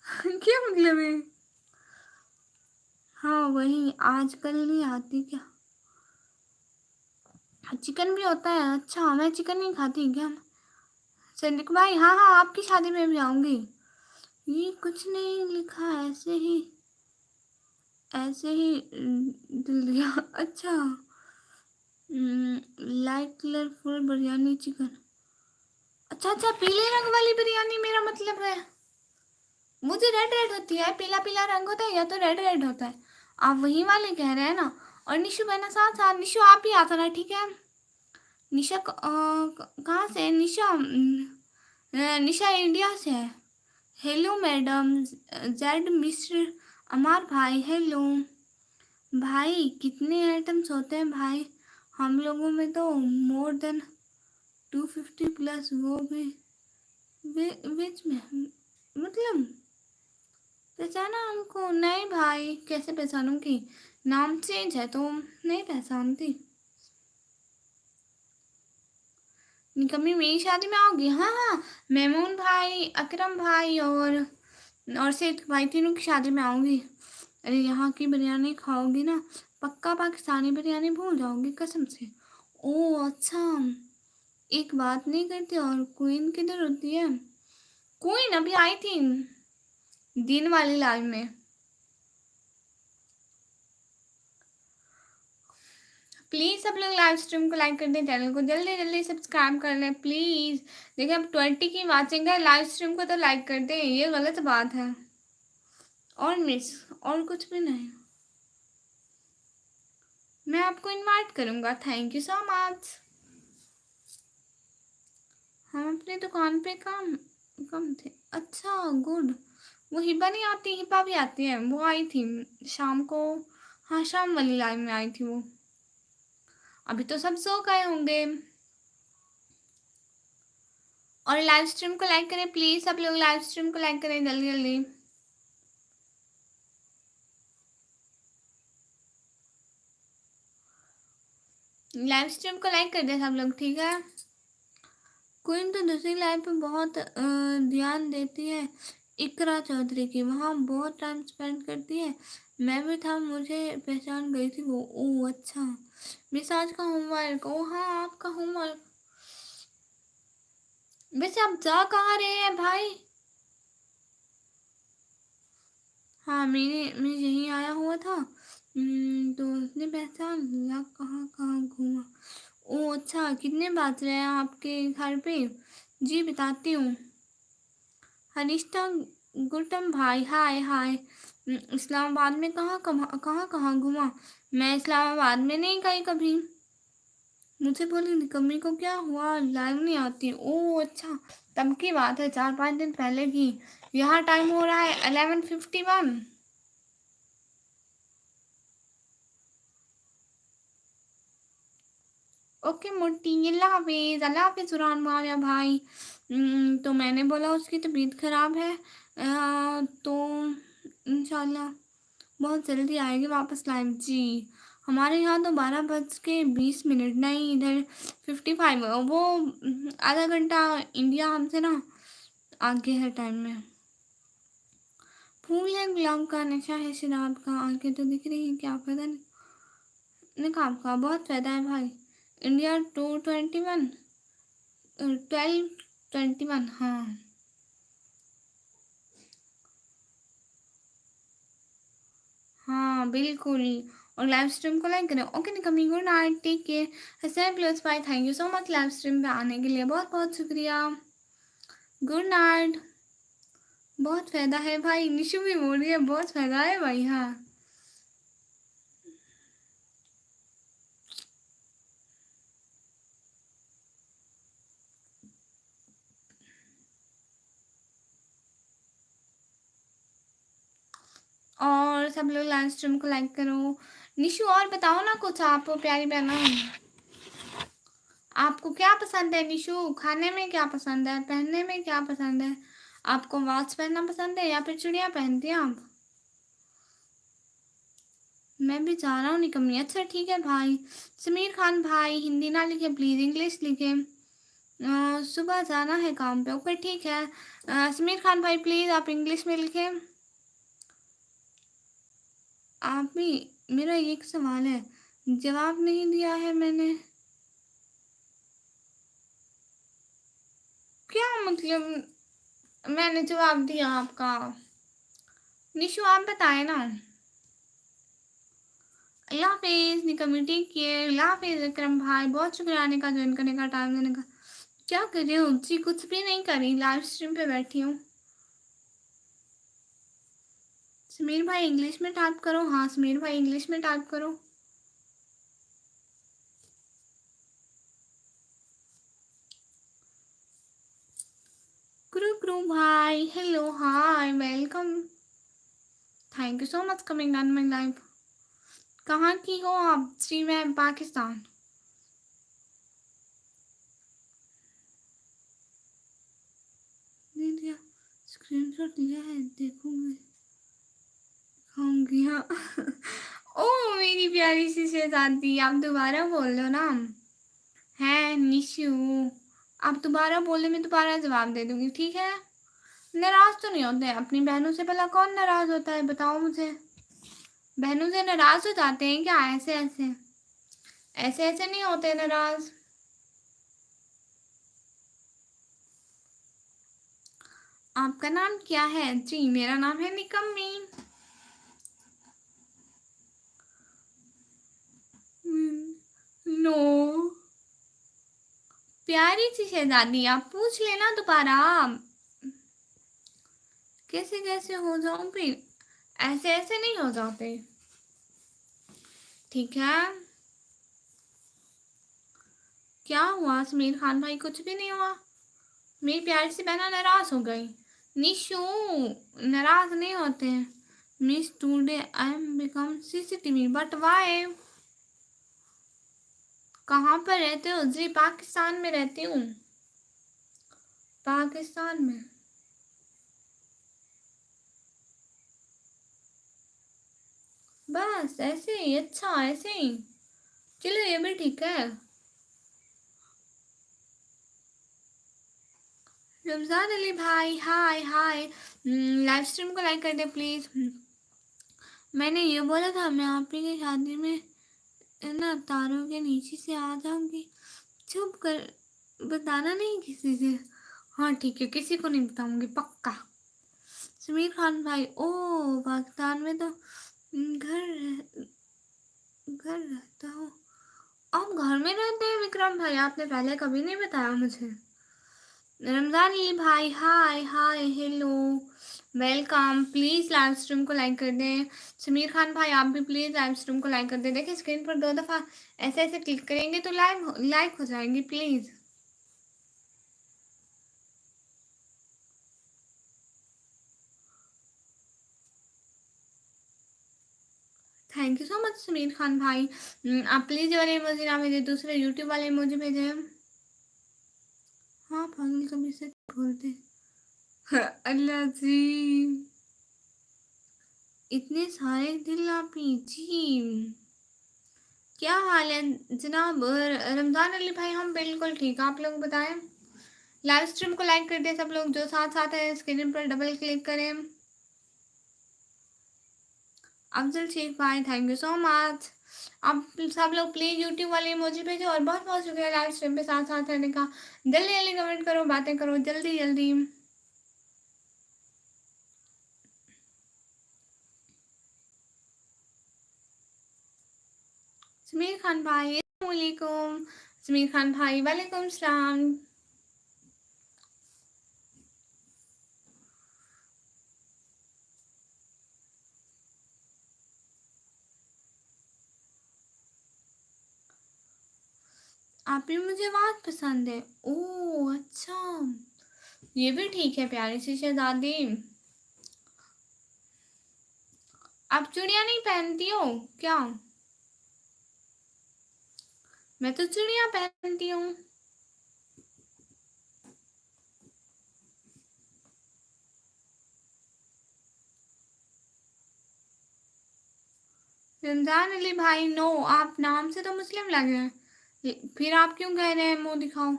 A: क्या मतलब है? हाँ वही, आजकल नहीं आती क्या? चिकन भी होता है? अच्छा, मैं चिकन नहीं खाती क्या? सैनिक भाई, हाँ हाँ, आपकी शादी में भी आऊँगी। ये कुछ नहीं लिखा, ऐसे ही दिल दिया। अच्छा, लाइट कलरफुल बिरयानी चिकन। अच्छा अच्छा, पीले रंग वाली बिरयानी मेरा मतलब है। मुझे रेड रेड होती है, पीला पीला रंग होता है, या तो रेड रेड होता है। आप वही वाले कह रहे हैं ना? और निशु बहना साथ साथ। निशु आप भी आता ना, ठीक है? निशा कहाँ से? निशा निशा इंडिया से है। Hello madam. जेड मिस्टर अमार भाई, हेलो भाई। कितने आइटम्स होते हैं भाई? हम लोगों में तो मोर देन 250 प्लस, वो भी वेज में। मतलब पहचाना हमको? नहीं भाई, कैसे पहचानूंगी? नाम चेंज है तो नहीं पहचानती। कभी मेरी शादी में आओगी? हाँ हाँ, मेमून भाई, अकरम भाई और सेठ भाई, तीनों की शादी में आऊँगी। अरे यहाँ की बिरयानी खाओगी ना, पक्का पाकिस्तानी बिरयानी भूल जाओगी कसम से। ओह अच्छा, एक बात नहीं करती। और क्वीन किधर होती है? क्वीन अभी आई थी दिन वाली लाइव में। प्लीज़ सब लोग लाइव स्ट्रीम को लाइक कर दें, चैनल को जल्दी जल्दी सब्सक्राइब कर लें प्लीज़। देखिए अब 20 की वाचिंग है, लाइव स्ट्रीम को तो लाइक कर दें, ये गलत बात है। और मिस और कुछ भी नहीं, मैं आपको इनवाइट करूँगा। Thank you so much. हम अपनी दुकान पे कम कम थे। अच्छा गुड। वो हिबा नहीं आती, हिबा भी आती है, वो आई थी शाम को। हाँ शाम वाली लाइव में आई थी वो। अभी तो सब सो गए होंगे। और लाइव स्ट्रीम को लाइक करें प्लीज़, सब लोग लाइव स्ट्रीम को लाइक करें जल्दी जल्दी। लाइव स्ट्रीम को लाइक कर दें सब लोग, ठीक है। क्वीन तो दूसरी लाइव पे बहुत ध्यान देती है, इकरा चौधरी की, वहाँ बहुत टाइम स्पेंड करती है। मैं भी था, मुझे पहचान गई थी वो। ओह अच्छा, मिस आज का होमवर्क। ओ हाँ आपका होमवर्क। वैसे आप जा कहाँ रहे हैं भाई? हाँ मैं यहीं आया हुआ था, तो उसने पहचान लिया। कहाँ कहाँ घूमा। ओ अच्छा, कितने बज रहे हैं आपके घर पे? जी बताती हूँ। हनिष्ठा गुटम भाई, हाय हाय। इस्लामाबाद में कहाँ कहाँ कहाँ कहाँ घूमा? मैं इस्लामाबाद में नहीं गई कभी। मुझे बोली निकम्मी को क्या हुआ, लाइव नहीं आती? ओह अच्छा, तब की बात है, 4-5 दिन पहले की। यहाँ टाइम हो रहा है 11:51। ओके मोटी, अल्लाह हाफिज, अल्लाह हाफिज सुरान मारिया भाई। तो मैंने बोला उसकी तबीयत खराब है, तो इंशाल्लाह बहुत जल्दी आएगी वापस लाइव। जी हमारे यहाँ तो 12:20, नहीं इधर 55, वो आधा घंटा इंडिया हमसे ना आगे है टाइम में। फूल है गुलाब का, नशा है शराब का, आंखें तो दिख रही हैं, क्या पता नहीं नकाब का। बहुत फायदा है भाई। इंडिया 221, 12:21। हाँ हाँ बिल्कुल। और लाइव स्ट्रीम को लाइक करें। ओके निकमी, good night, take care. Hasan plus भाई, thank you so much live stream पे आने के लिए, बहुत बहुत शुक्रिया। Good night. बहुत फायदा है भाई, निशु भी बोल रही है बहुत फायदा है भाई। हाँ और सब लोग लाइव स्ट्रीम को लाइक करो। निशु और बताओ ना कुछ, आप प्यारी बहना, आपको क्या पसंद है? निशु खाने में क्या पसंद है, पहनने में क्या पसंद है? आपको वॉच पहनना पसंद है या फिर चूड़ियाँ पहनती हैं आप? मैं भी जा रहा हूँ निकम्मी। अच्छा ठीक है भाई। समीर खान भाई, हिंदी ना लिखे प्लीज़, इंग्लिश लिखे। सुबह जाना है काम पे। ओके ठीक है। समीर खान भाई प्लीज़ आप इंग्लिश में लिखें। आप भी, मेरा एक सवाल है, जवाब नहीं दिया है मैंने। क्या मतलब? मैंने जवाब दिया आपका। निशु आप बताए ना। अल्लाह हाफिज निकम्मी, टेक केयर। अल्लाह हाफिज विक्रम भाई, बहुत शुक्रिया आने का, ज्वाइन करने का, टाइम देने का। क्या कर रही हूँ जी? कुछ भी नहीं करी, लाइव स्ट्रीम पे बैठी हूँ। समीर भाई इंग्लिश में टाइप करो। हाँ समीर भाई इंग्लिश में टाइप करो। क्रू क्रू भाई hello hi welcome, thank you so much coming on my live. कहाँ की हो आप? जी मैं पाकिस्तान। नहीं दिया, स्क्रीनशॉट लिया है, देखो मैं दिखाऊंगी। हाँ ओ मेरी प्यारी सी शहजादी, आप दोबारा बोल लो ना। है निशु, आप दोबारा बोले, मैं दोबारा जवाब दे दूंगी, ठीक है। नाराज तो नहीं होते अपनी बहनों से? भला कौन नाराज होता है बताओ मुझे? बहनों से नाराज हो जाते हैं क्या? ऐसे ऐसे ऐसे ऐसे नहीं होते नाराज। आपका नाम क्या है? जी मेरा नाम है निकम्मी। प्यारी सी शहजादी, आप पूछ लेना दोबारा। कैसे कैसे हो जाऊं फिर? ऐसे ऐसे नहीं हो जाते। ठीक है। क्या हुआ समीर खान भाई? कुछ भी नहीं हुआ। मेरी प्यारी सी बहना नाराज हो गई। निशू, नाराज नहीं होते। Miss today I am become CCTV, but why? कहाँ पर रहते हो जी? पाकिस्तान में रहती हूँ। पाकिस्तान में। बस ऐसे ही? अच्छा ऐसे ही। चलो ये भी ठीक है। रमजान अली भाई हाय हाय। लाइव स्ट्रीम को लाइक कर दे प्लीज। मैंने ये बोला था मैं आप ही की शादी में ना तारों के नीचे से आ जाऊंगी। चुप कर, बताना नहीं किसी से। हाँ ठीक है, किसी को नहीं बताऊंगी पक्का। समीर खान भाई, ओ पाकिस्तान में तो घर घर रहता हूँ। आप घर में रहते हैं विक्रम भाई? आपने पहले कभी नहीं बताया मुझे। रमजान अली भाई hi hi hello welcome. Please live stream को लाइक कर दें। समीर खान भाई आप भी प्लीज लाइव स्ट्रीम को लाइक कर दें। देखिए स्क्रीन पर 2 दफा ऐसे ऐसे क्लिक करेंगे तो लाइव लाइक हो जाएंगी please. Thank you so much Sameer Khan भाई। आप प्लीज ये वाले इमोजी ना भेजे, दूसरे यूट्यूब वाले इमोजी भेजे। हाँ पागल कभी से बोलते। अल्लाह जी, इतने सारे दिल आप जी। क्या हाल है जनाब रमजान अली भाई? हम बिल्कुल ठीक, आप लोग बताएं। लाइव स्ट्रीम को लाइक कर दे सब लोग जो साथ साथ है। स्क्रीन पर डबल क्लिक करें। अफजल शेख भाई थैंक यू सो मच। आप सब लोग प्लीज यूट्यूब वाले इमोजी भेजो। और बहुत बहुत शुक्रिया लाइव स्ट्रीम पे साथ साथ रहने का। जल्दी जल्दी कमेंट करो, बातें करो जल्दी जल्दी। समीर खान भाई अस्सलाम वालेकुम। समीर खान भाई वालेकुम सलाम। आप भी मुझे बहुत पसंद है। ओह अच्छा, ये भी ठीक है प्यारी सी शहजादी। आप चूड़ियां नहीं पहनती हो क्या? मैं तो चूड़ियां पहनती हूँ। रमजान अली भाई नो, आप नाम से तो मुस्लिम लग रहे हैं, फिर आप क्यों कह रहे हैं मुंह दिखाओ?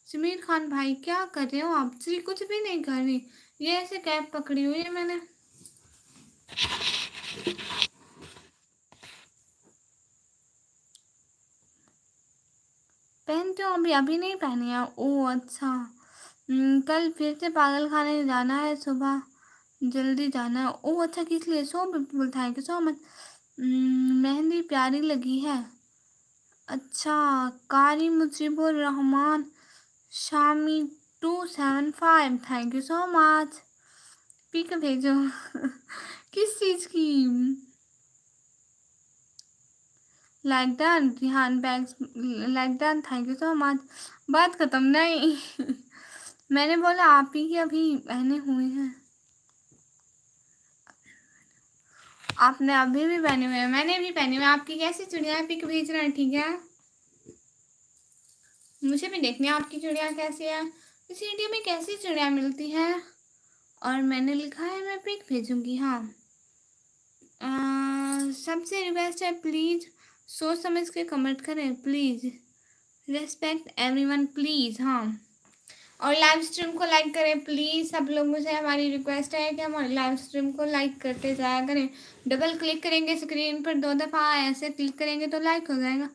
A: समीर खान भाई क्या कर रहे हो आप? श्री कुछ भी नहीं कर रही। ये ऐसे कैप पकड़ी हुई है मैंने। पहनते हो अभी? अभी नहीं पहनी है? ओह अच्छा। कल फिर से पागल खाने जाना है सुबह, जल्दी जाना है। ओह अच्छा, किस लिए? सो बिल्कुल thank you so much. Mehndi प्यारी लगी है। अच्छा, Qari Mujibur Rahman Shami 275 thank you so much. Pic भेजो। किस चीज की? Like done Rihan bags, like done thank you so much. बात खत्म नहीं। मैंने बोला आप ही की अभी पहने हुए हैं। आपने अभी भी पहने हुए हैं, मैंने भी पहने हुए हैं। आपकी कैसी चुड़िया है? पिक भेजना है ठीक है। मुझे भी देखनी है आपकी चिड़िया कैसी है। इस इंडिया में कैसी चिड़िया मिलती है? और मैंने लिखा है मैं पिक भेजूंगी। हाँ सबसे रिक्वेस्ट है प्लीज सोच समझ के कमेंट करें प्लीज। Respect everyone please. हाँ और लाइव स्ट्रीम को लाइक करें प्लीज सब लोगों से। हमारी रिक्वेस्ट है कि हमारे लाइव स्ट्रीम को लाइक करते जाया करें। डबल क्लिक करेंगे स्क्रीन पर 2 दफा ऐसे क्लिक करेंगे तो लाइक हो जाएगा।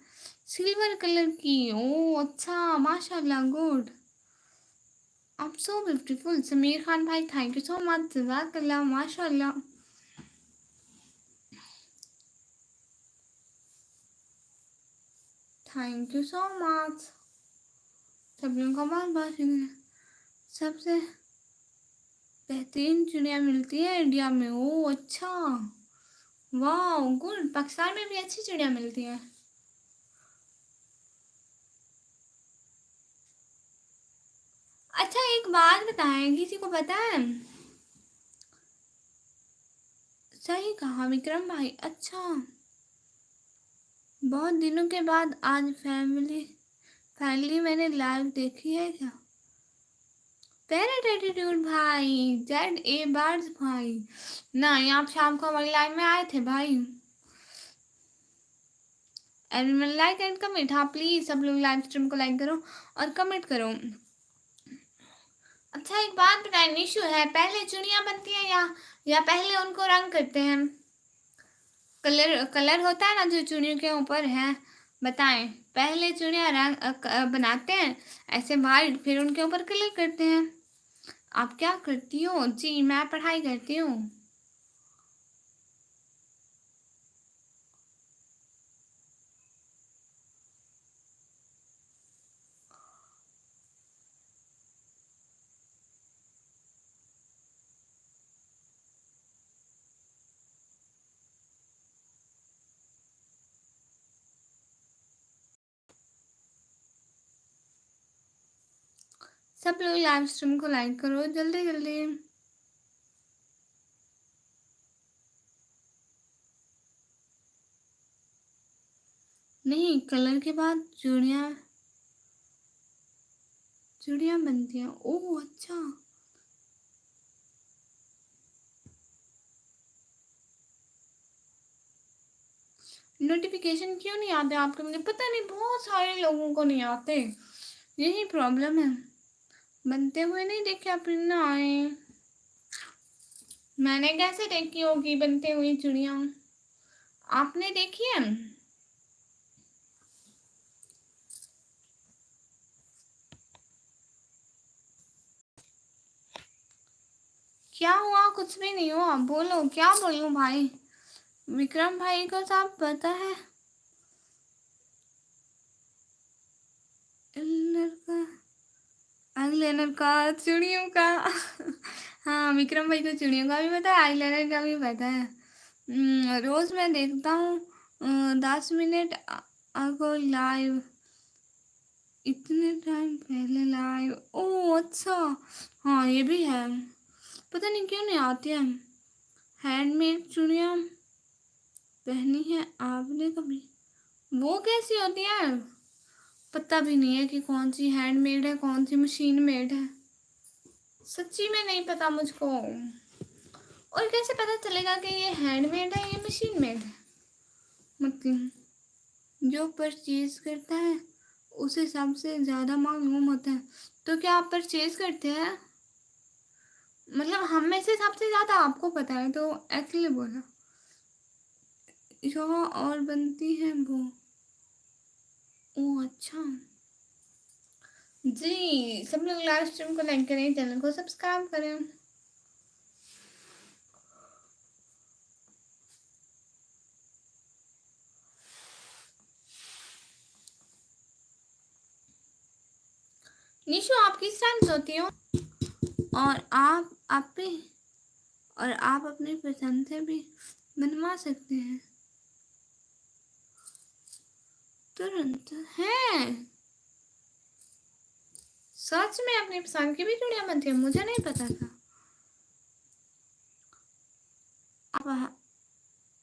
A: सिल्वर कलर की, ओ अच्छा माशाल्लाह गुड। आप सो ब्यूटीफुल समीर खान भाई थैंक यू सो मच जज़ाकल्लाह माशाल्लाह। Thank you so much. सब लोगों का बहुत बहुत शुक्रिया। सबसे बेहतरीन चिड़िया मिलती है इंडिया में। ओह अच्छा, वाह गुड। पाकिस्तान में भी अच्छी चिड़िया मिलती है। अच्छा एक बात बताएं, किसी को पता है? सही कहा विक्रम भाई। अच्छा, बहुत दिनों के बाद आज फाइनली मैंने लाइव देखी है क्या? पैरेट एटीट्यूड भाई, जेड ए बर्ड्स भाई। नहीं, आप शाम को हमारी लाइव में आए थे भाई। Everyone like and comment. हाँ प्लीज सब लोग लाइव स्ट्रीम को लाइक करो और कमेंट करो। अच्छा एक बात बताएं, इशू है पहले चुड़िया बनती है या पहले उनको रंग करते हैं? कलर कलर होता है ना जो चुड़ियों के ऊपर है, बताएं पहले चुड़िया रंग बनाते हैं ऐसे वाइट, फिर उनके ऊपर कलर करते हैं। आप क्या करती हो? जी मैं पढ़ाई करती हूँ। सब लोग लाइव स्ट्रीम को लाइक करो जल्दी जल्दी। नहीं, कलर के बाद चूड़ियाँ बनती हैं। ओह अच्छा, नोटिफिकेशन क्यों नहीं आते आपके? मुझे पता नहीं, बहुत सारे लोगों को नहीं आते, यही प्रॉब्लम है। बनते हुए नहीं देखे अपने ना आए। मैंने कैसे देखी होगी बनते हुई चूड़ियाँ? आपने देखी है? क्या हुआ? कुछ भी नहीं हुआ, बोलो क्या बोलूं भाई। विक्रम भाई को सब पता है आईलाइनर का, चूड़ियों का हाँ विक्रम भाई को चूड़ियों का भी पता है, आईलाइनर का भी पता है। रोज मैं देखता हूँ 10 मिनट अगो लाइव, इतने टाइम पहले लाइव। ओह अच्छा, हाँ ये भी है। पता नहीं क्यों नहीं आती है। हैंडमेड चूड़ियाँ पहनी है आपने कभी? वो कैसी होती है? पता भी नहीं है कि कौन सी हैंडमेड है कौन सी मशीन मेड है। सच्ची में नहीं पता मुझको। और कैसे पता चलेगा कि ये हैंडमेड है या मशीन मेड है? मतलब जो परचेज करता है उसे सबसे ज़्यादा मालूम होता है। तो क्या आप परचेज करते हैं? मतलब हम में से सबसे ज़्यादा आपको पता है तो एक्चुअली बोला। यहाँ और बनती है वो। ओह अच्छा, जी सब लोग लाइव स्ट्रीम को लाइक करें, चैनल को सब्सक्राइब करें। निशु आप किस टाइम सोती हो? और आप भी, और आप अपनी पसंद से भी बनवा सकते हैं तुरंत। है सच में अपनी पसंद की भी चूड़ियाँ बनती है? मुझे नहीं पता था। आप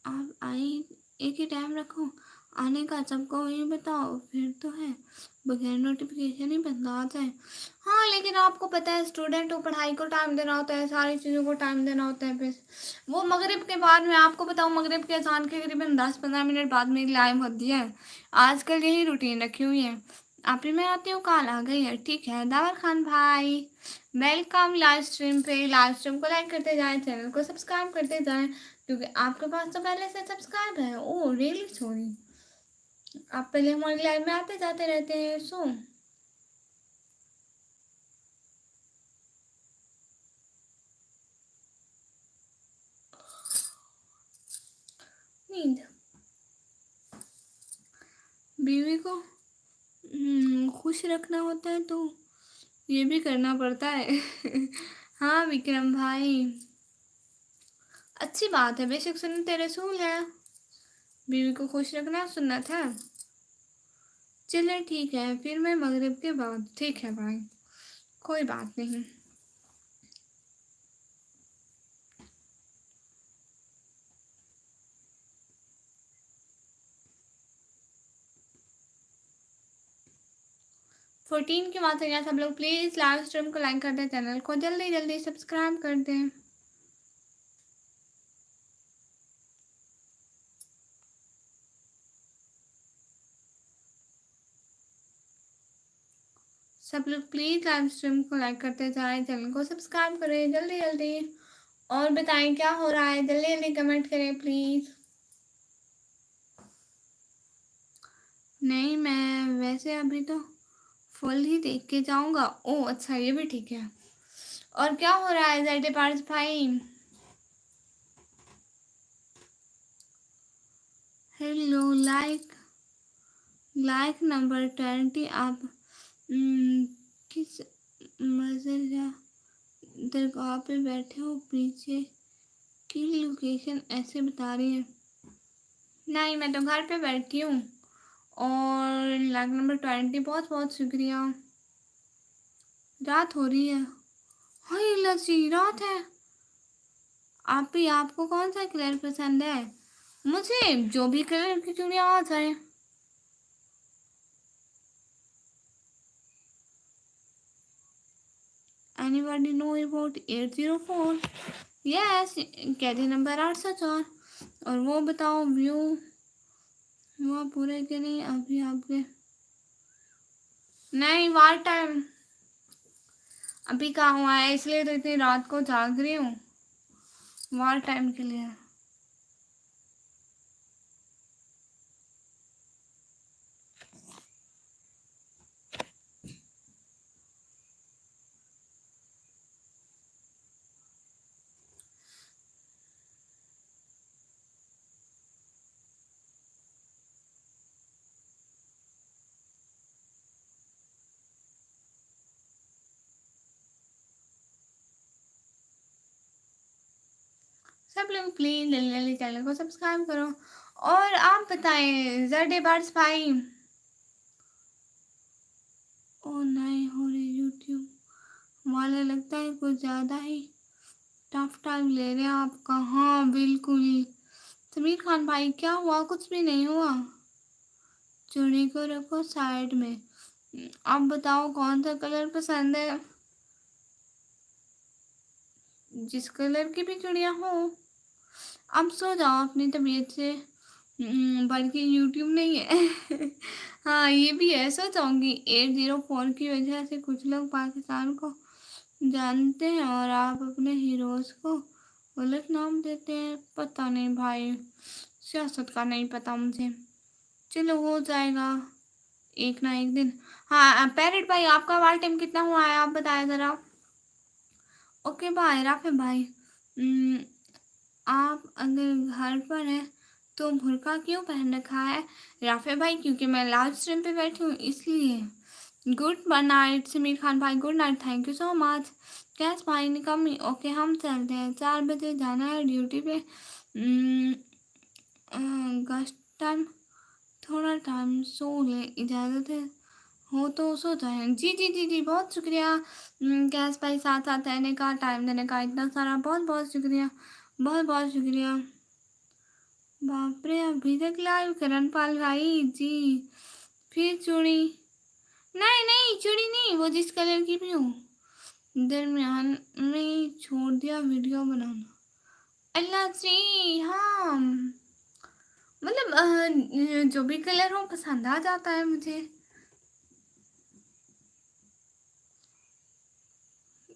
A: आप आई एक ही टाइम रखो आने का, सबको वही बताओ, फिर तो है बगैर नोटिफिकेशन ही बंदा आ जाए। हाँ लेकिन आपको पता है स्टूडेंट को पढ़ाई को टाइम देना होता है, सारी चीज़ों को टाइम देना होता है। फिर वो मगरिब के बाद में आपको बताऊँ, मगरिब के अजान के करीबन 10-15 मिनट बाद मेरी लाइव होती है। आजकल यही रूटीन रखी हुई है। आप ही मैं आती हूँ, कॉल आ गई है। ठीक है दावर खान भाई, वेलकम लाइव स्ट्रीम पे। लाइव स्ट्रीम को लाइक करते जाएं, चैनल को सब्सक्राइब करते जाएं, क्योंकि आपके पास तो पहले से सब्सक्राइब है। ओह रियली सॉरी, आप पहले हमारी लाइव में आते जाते रहते हैं। सो नींद बीवी को खुश रखना होता है तो ये भी करना पड़ता है। हाँ विक्रम भाई, अच्छी बात है, बेशक सुन्नत रसूल है, बीवी को खुश रखना सुन्नत है। चले ठीक है, फिर मैं मगरिब के बाद, ठीक है भाई, कोई बात नहीं। फोर्टीन की बात है क्या सब लोग, प्लीज़ लाइव स्ट्रीम को लाइक कर दें, चैनल को जल्दी जल्दी सब्सक्राइब कर दें। सब लोग प्लीज़ लाइव स्ट्रीम को लाइक करते जाएं, चैनल को सब्सक्राइब करें जल्दी जल्दी, और बताएं क्या हो रहा है, जल्दी जल्दी कमेंट करें प्लीज़। नहीं मैं वैसे अभी तो फुल ही देख के जाऊंगा। ओह अच्छा, ये भी ठीक है। और क्या हो रहा है ज़ाइडे पार्स भाई? हेलो, लाइक नंबर 20 आप किस मज़े दरगाह पे बैठे हो, पीछे की लोकेशन ऐसे बता रही है। नहीं मैं तो घर पे बैठी हूँ। और लाइक नंबर 20, बहुत बहुत शुक्रिया। रात हो रही है, हाय लसी रात है। आपको कौन सा कलर पसंद है? मुझे जो भी कलर की चूड़ियाँ आ जाए। Anybody know about 804? यस, कैदी नंबर 804। और वो बताओ व्यू हुआ पूरे के नहीं अभी आपके? नहीं वार टाइम अभी कहाँ हुआ है, इसलिए तो इतनी रात को जाग रही हूँ, वार टाइम के लिए। सब लोग प्लीज जल्दी जल्दी चैनल को सब्सक्राइब करो। और आप बताएं ज़र्डे बर्ड्स भाई। ओ नहीं हो रही यूट्यूब वाले, लगता है कुछ ज़्यादा ही टफ टाइम ले रहे हैं आपका। हाँ बिल्कुल समीर खान भाई, क्या हुआ? कुछ भी नहीं हुआ, चूड़ी को रखो साइड में। आप बताओ कौन सा कलर पसंद है, जिस कलर की भी चूड़ियाँ हो। अब सो जाओ अपनी तबीयत से, बल्कि यूट्यूब नहीं है। हाँ ये भी है, सो जाऊंगी। 804 की वजह से कुछ लोग पाकिस्तान को जानते हैं और आप अपने हीरोज़ को गलत नाम देते हैं। पता नहीं भाई, सियासत का नहीं पता मुझे, चलो हो जाएगा एक ना एक दिन। हाँ पैरेट भाई, आपका वार टाइम कितना हुआ है आप बताएं ज़रा। ओके भाई राफे भाई, आप अगर घर पर हैं तो बुर्का क्यों पहन रखा है? राफे भाई क्योंकि मैं लाइव स्ट्रीम पे बैठी हूँ इसलिए। गुड नाइट समीर खान भाई, good night, thank you so much. Cash भाई ने कमी, ओके हम चलते हैं, 4 बजे जाना है ड्यूटी पे। गस्ट टाइम थोड़ा टाइम सो ले, इजाज़त है हो तो सो जाए। जी जी जी जी बहुत शुक्रिया कैश भाई, साथ साथ रहने का, टाइम देने का, इतना सारा बहुत बहुत शुक्रिया, बहुत बहुत शुक्रिया। बाप रे अभी तक लाइव करण पाल भाई जी। फिर चूड़ी? नहीं नहीं चूड़ी नहीं, वो जिस कलर की भी हो, दरमियान में छोड़ दिया वीडियो बनाना। अल्लाह जी हाँ, मतलब जो भी कलर हो पसंद आ जाता है मुझे।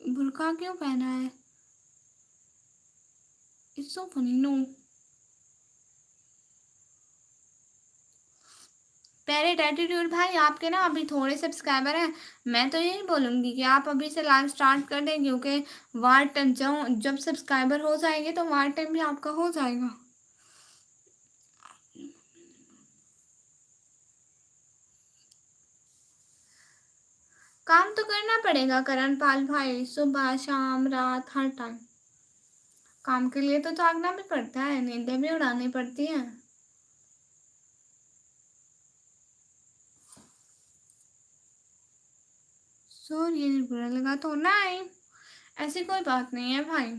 A: बुर्का क्यों पहना है? It's so funny no. Parrot attitude भाई, आपके ना अभी थोड़े सब्सक्राइबर हैं, मैं तो यही बोलूँगी कि आप अभी से लाइव स्टार्ट कर दें, क्योंकि वार टाइम जब सब्सक्राइबर हो जाएंगे तो वार टाइम भी आपका हो जाएगा। करना पड़ेगा करण पाल भाई, सुबह शाम रात हर टाइम। काम के लिए तो जागना भी पड़ता है, नींदें भी उड़ानी पड़ती है। सॉरी ये बुरा लगा तो नहीं, ऐसी कोई बात नहीं है भाई।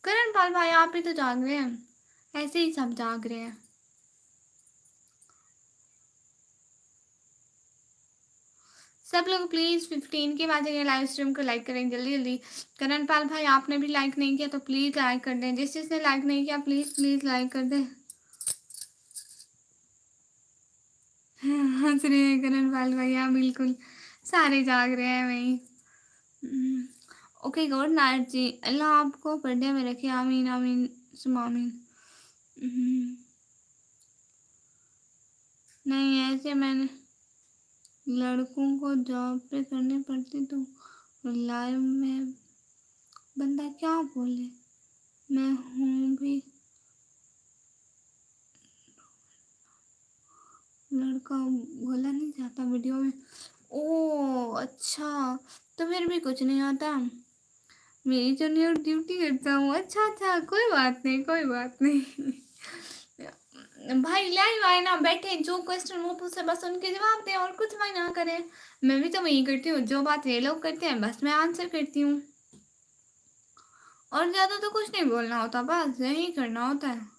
A: करण पाल भाई आप भी तो जाग रहे हैं, ऐसे ही सब जाग रहे हैं। सब लोग प्लीज 15 के बाद लाइव स्ट्रीम को लाइक करें जल्दी जल्दी। करण पाल भाई आपने भी लाइक नहीं किया तो प्लीज लाइक कर दें, जिसने लाइक नहीं किया प्लीज प्लीज लाइक कर दें। हंस रहे हैं करण पाल भैया, बिल्कुल सारे जाग रहे हैं वही। ओके गुड नाइट जी, अल्लाह आपको बढ़िया में रखे, आमीन आमीन सुम आमीन। नहीं ऐसे मैंने लड़कों को जॉब पे करनी पड़ती तो लाइव में बंदा क्या बोले, मैं हूँ भी लड़का, बोला नहीं जाता वीडियो में। ओ अच्छा, तो फिर भी कुछ नहीं आता, मेरी जो न्यू ड्यूटी करता हूँ। अच्छा अच्छा कोई बात नहीं कोई बात नहीं। भाई लाइव आए ना, बैठे जो क्वेश्चन वो पूछे बस उनके जवाब दें और कुछ भाई ना करें। मैं भी तो वही करती हूँ, जो बात ये लोग करते हैं बस मैं आंसर करती हूँ, और ज्यादा तो कुछ नहीं बोलना होता, बस यही करना होता है।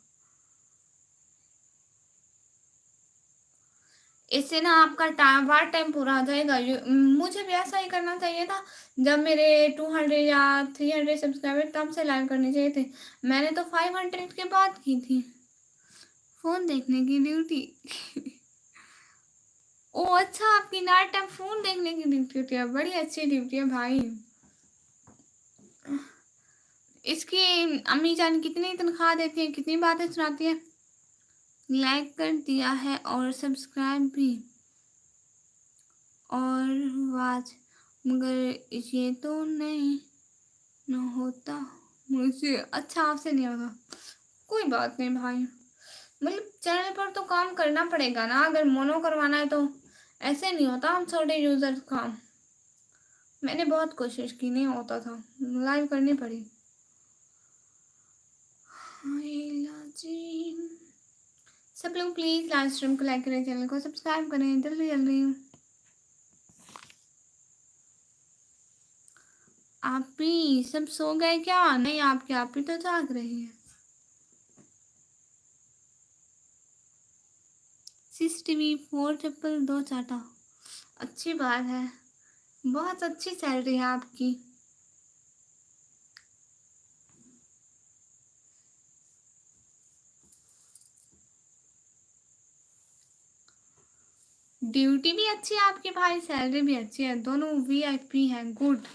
A: इससे ना आपका वार टाइम पूरा हो जाएगा। मुझे भी ऐसा ही करना चाहिए था, जब मेरे 200 या 300 सब्सक्राइबर तब से लाइव करने चाहिए थे। मैंने तो 500 के बाद की थी फोन देखने की ड्यूटी। ओ अच्छा, आपकी नाइट टाइम फोन देखने की ड्यूटी है, बड़ी अच्छी ड्यूटी है भाई। इसकी अम्मी जान कितनी तनख्वाह देती है, कितनी बातें सुनाती है। लाइक कर दिया है और सब्सक्राइब भी और वाच, मगर ये तो नहीं न होता मुझे। अच्छा आपसे नहीं होगा, कोई बात नहीं भाई, मतलब चैनल पर तो काम करना पड़ेगा ना, अगर मोनो करवाना है तो ऐसे नहीं होता। हम छोटे यूजर का, मैंने बहुत कोशिश की नहीं होता था, लाइव करनी पड़ी। जी सब लोग प्लीज लाइव स्ट्रीम को लाइक करें, चैनल को सब्सक्राइब करें जल्दी जल्दी। आप भी सब सो गए क्या? नहीं आपके आप भी तो जाग रही है। CCTV 4 चाटा, अच्छी बात है, बहुत अच्छी सैलरी है आपकी। ड्यूटी भी अच्छी है आपकी भाई, सैलरी भी अच्छी है, दोनों VIP हैं, गुड।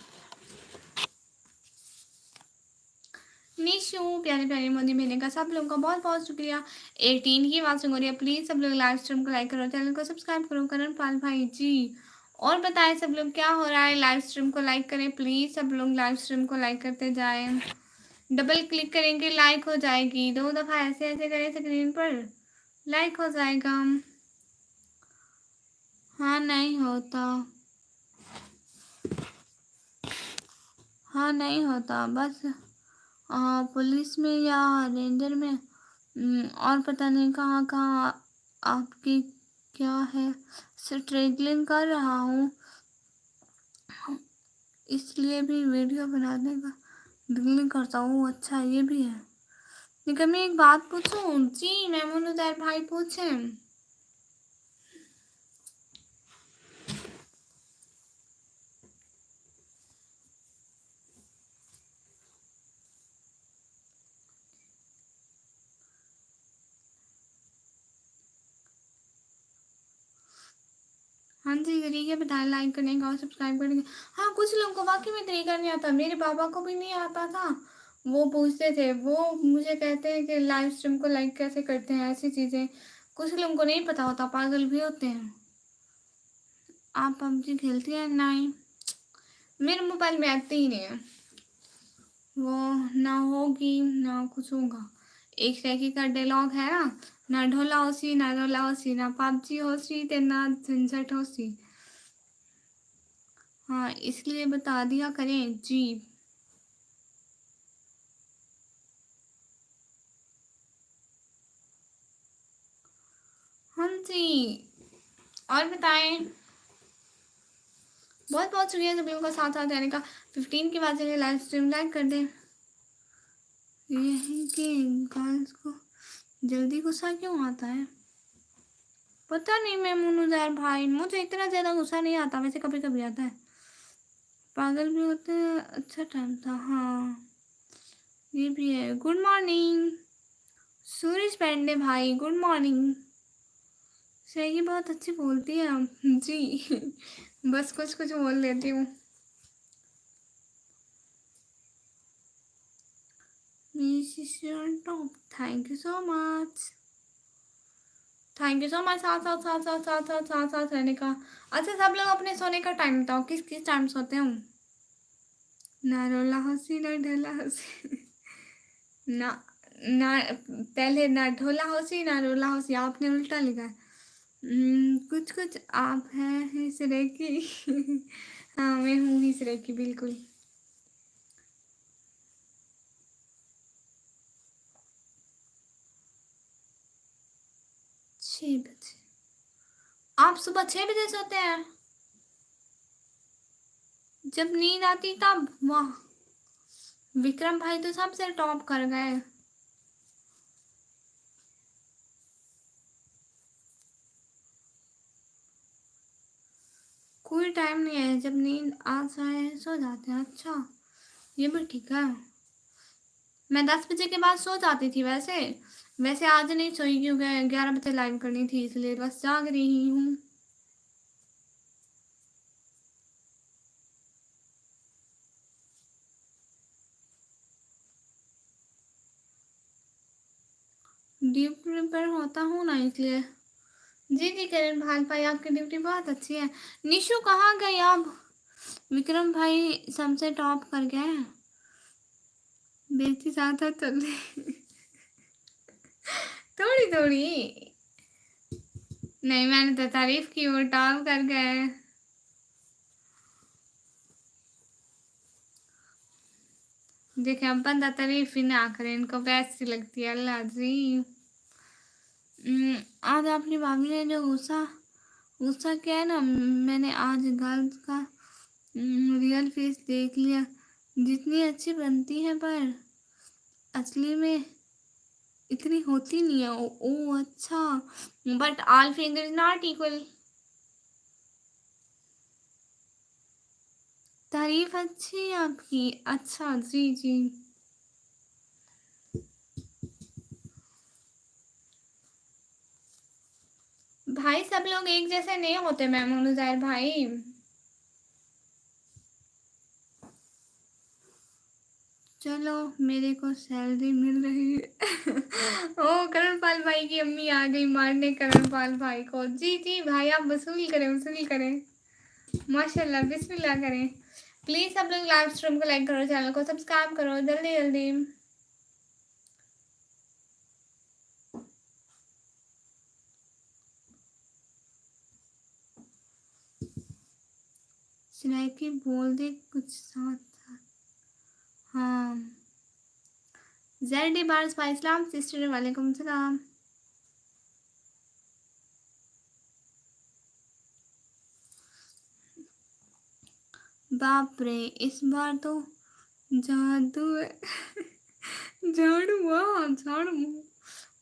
A: निशु प्यारे प्यारे मोदी महीने का सब लोगों का बहुत बहुत शुक्रिया। 18 की आवाज सुन रही है, प्लीज सब लोग लाइव स्ट्रीम को लाइक करो, चैनल को सब्सक्राइब करो करण पाल भाई जी। और बताएं सब लोग क्या हो रहा है, लाइव स्ट्रीम को लाइक करें प्लीज, सब लोग लाइव स्ट्रीम को लाइक करते जाएं। डबल क्लिक करेंगे लाइक हो जाएगी, 2 दफा ऐसे ऐसे करें स्क्रीन पर लाइक हो जाएगा। हाँ नहीं होता, हाँ नहीं होता, बस पुलिस में या रेंजर में, और पता नहीं कहाँ कहाँ आपकी क्या है। स्ट्रगलिंग कर रहा हूँ, इसलिए भी वीडियो बनाने का दिल नहीं करता हूँ। अच्छा ये भी है, लेकिन मैं एक बात पूछूं जी, मेमोनुदार भाई पूछे। हाँ जी तरीके बताए लाइक करने का और सब्सक्राइब करने का। हाँ कुछ लोगों को वाकई में तरीका नहीं आता, मेरे पापा को भी नहीं आता था, वो पूछते थे, वो मुझे कहते हैं कि लाइव स्ट्रीम को लाइक कैसे करते हैं, ऐसी चीज़ें कुछ लोगों को नहीं पता होता, पागल भी होते हैं। आप PUBG खेलती हैं? नहीं मेरे मोबाइल में आती ही नहीं है वो, ना होगी ना कुछ होगा। एक श्रेकी का डायलॉग है ना ढोला होसी ना ढोला होसी ना पबजी होसी ते ना झंझट होसी। हाँ, इसलिए बता दिया करें जी। हाँ जी, और बताएं। बहुत बहुत शुक्रिया सब लोगों का साथ साथ रहने का। 15 के बाद चलिए लाइव स्ट्रीम लाइक कर दें। यही कि गर्ल्स को जल्दी गुस्सा क्यों आता है पता नहीं। मैं मुनुजार भाई, मुझे इतना ज़्यादा गुस्सा नहीं आता, वैसे कभी कभी आता है। पागल भी होते हैं। अच्छा टाइम था, हाँ ये भी है। गुड मॉर्निंग सूरज पांडे भाई, गुड मॉर्निंग। सही बहुत अच्छी बोलती है आप जी बस कुछ कुछ बोल लेती हूँ। Top, thank you so much, thank you so much साथ साथ साथ साथ साथ साथ साथ साथ रहने का। अच्छा सब लोग अपने सोने का टाइम बताओ, किस किस टाइम सोते हो। ना रोला हंसी ना ढोला हंसी ना ना पहले ना ढोला हंसी ना रोला हंसी, आपने उल्टा लिखा है। कुछ कुछ आप हैं हिसरे की हाँ मैं हूँ हिसरे की बिल्कुल। 6 बजे? आप सुबह 6 बजे सोते हैं? जब नींद आती तब? वाह, विक्रम भाई तो सबसे टॉप कर गए। कोई टाइम नहीं है, जब नींद आ जाए सो जाते हैं। अच्छा ये भी ठीक है। मैं 10 बजे के बाद सो जाती थी वैसे। वैसे आज नहीं सोई क्योंकि 11 बजे लाइव करनी थी, इसलिए बस जाग रही हूँ। ड्यूटी पर होता हूँ ना इसलिए। जी जी करण भाल भाई, आपकी ड्यूटी बहुत अच्छी है। निशु कहाँ गई अब? विक्रम भाई सबसे टॉप कर गए हैं। बेटी साथ साथ चल रही थोड़ी थोड़ी नहीं, मैंने तो तारीफ की, वो टॉप कर गए। देखे अब बंदा तारीफ ही ना करे, इनको कैसी लगती है अल्लाह जी। आज अपनी भाभी ने जो गुस्सा गुस्सा किया है ना, मैंने आज गर्ल्स का रियल फेस देख लिया। जितनी अच्छी बनती है पर असली में इतनी होती नहीं है। ओ अच्छा, but all finger is not equal. तारीफ अच्छी है आपकी। अच्छा जी जी। भाई सब लोग एक जैसे नहीं होते मैम ज़ाहिर भाई। चलो मेरे को सैलरी मिल रही है ओ करणपाल भाई की अम्मी आ गई मारने करणपाल भाई को। जी जी भाई, आप वसूल करें वसूल करें, माशाल्लाह बिस्मिल्लाह करें। प्लीज़ सब लोग लाइव स्ट्रीम को लाइक करो, चैनल को सब्सक्राइब करो जल्दी जल्दी। सिनाई बोल दे कुछ साथ साथ। हाँ जेडी बार इस्लाम सिस्टर वालेकुम सलाम। बाप रे, इस बार तो जादू है झाड़ू, वाह झाड़ू,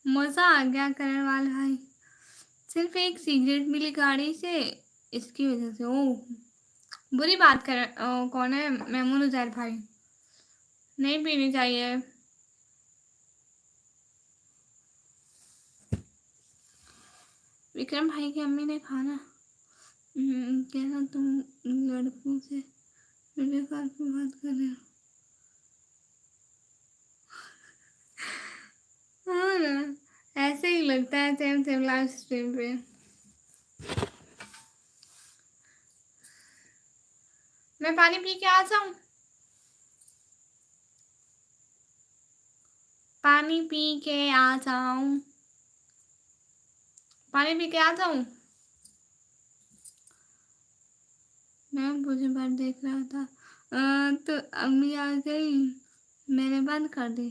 A: मज़ा आ गया करण वाला भाई। सिर्फ एक सिगरेट मिली गाड़ी से, इसकी वजह से। ओ बुरी बात कर कौन है? मेमून उजैर भाई, नहीं पीनी चाहिए। विक्रम भाई की अम्मी ने खाना कैसा तुम लड़कों से वीडियो कॉल पे बात कर रहे हो? हाँ ना, ऐसे ही लगता है सेम सेम लाइव स्ट्रीम पे। मैं पानी पी के आ जाऊँ? पानी पी के आ जाऊं, पानी पी के आ जाऊं। मैं मुझे बार देख रहा था। तो अम्मी आ गई, मैंने बंद कर दी।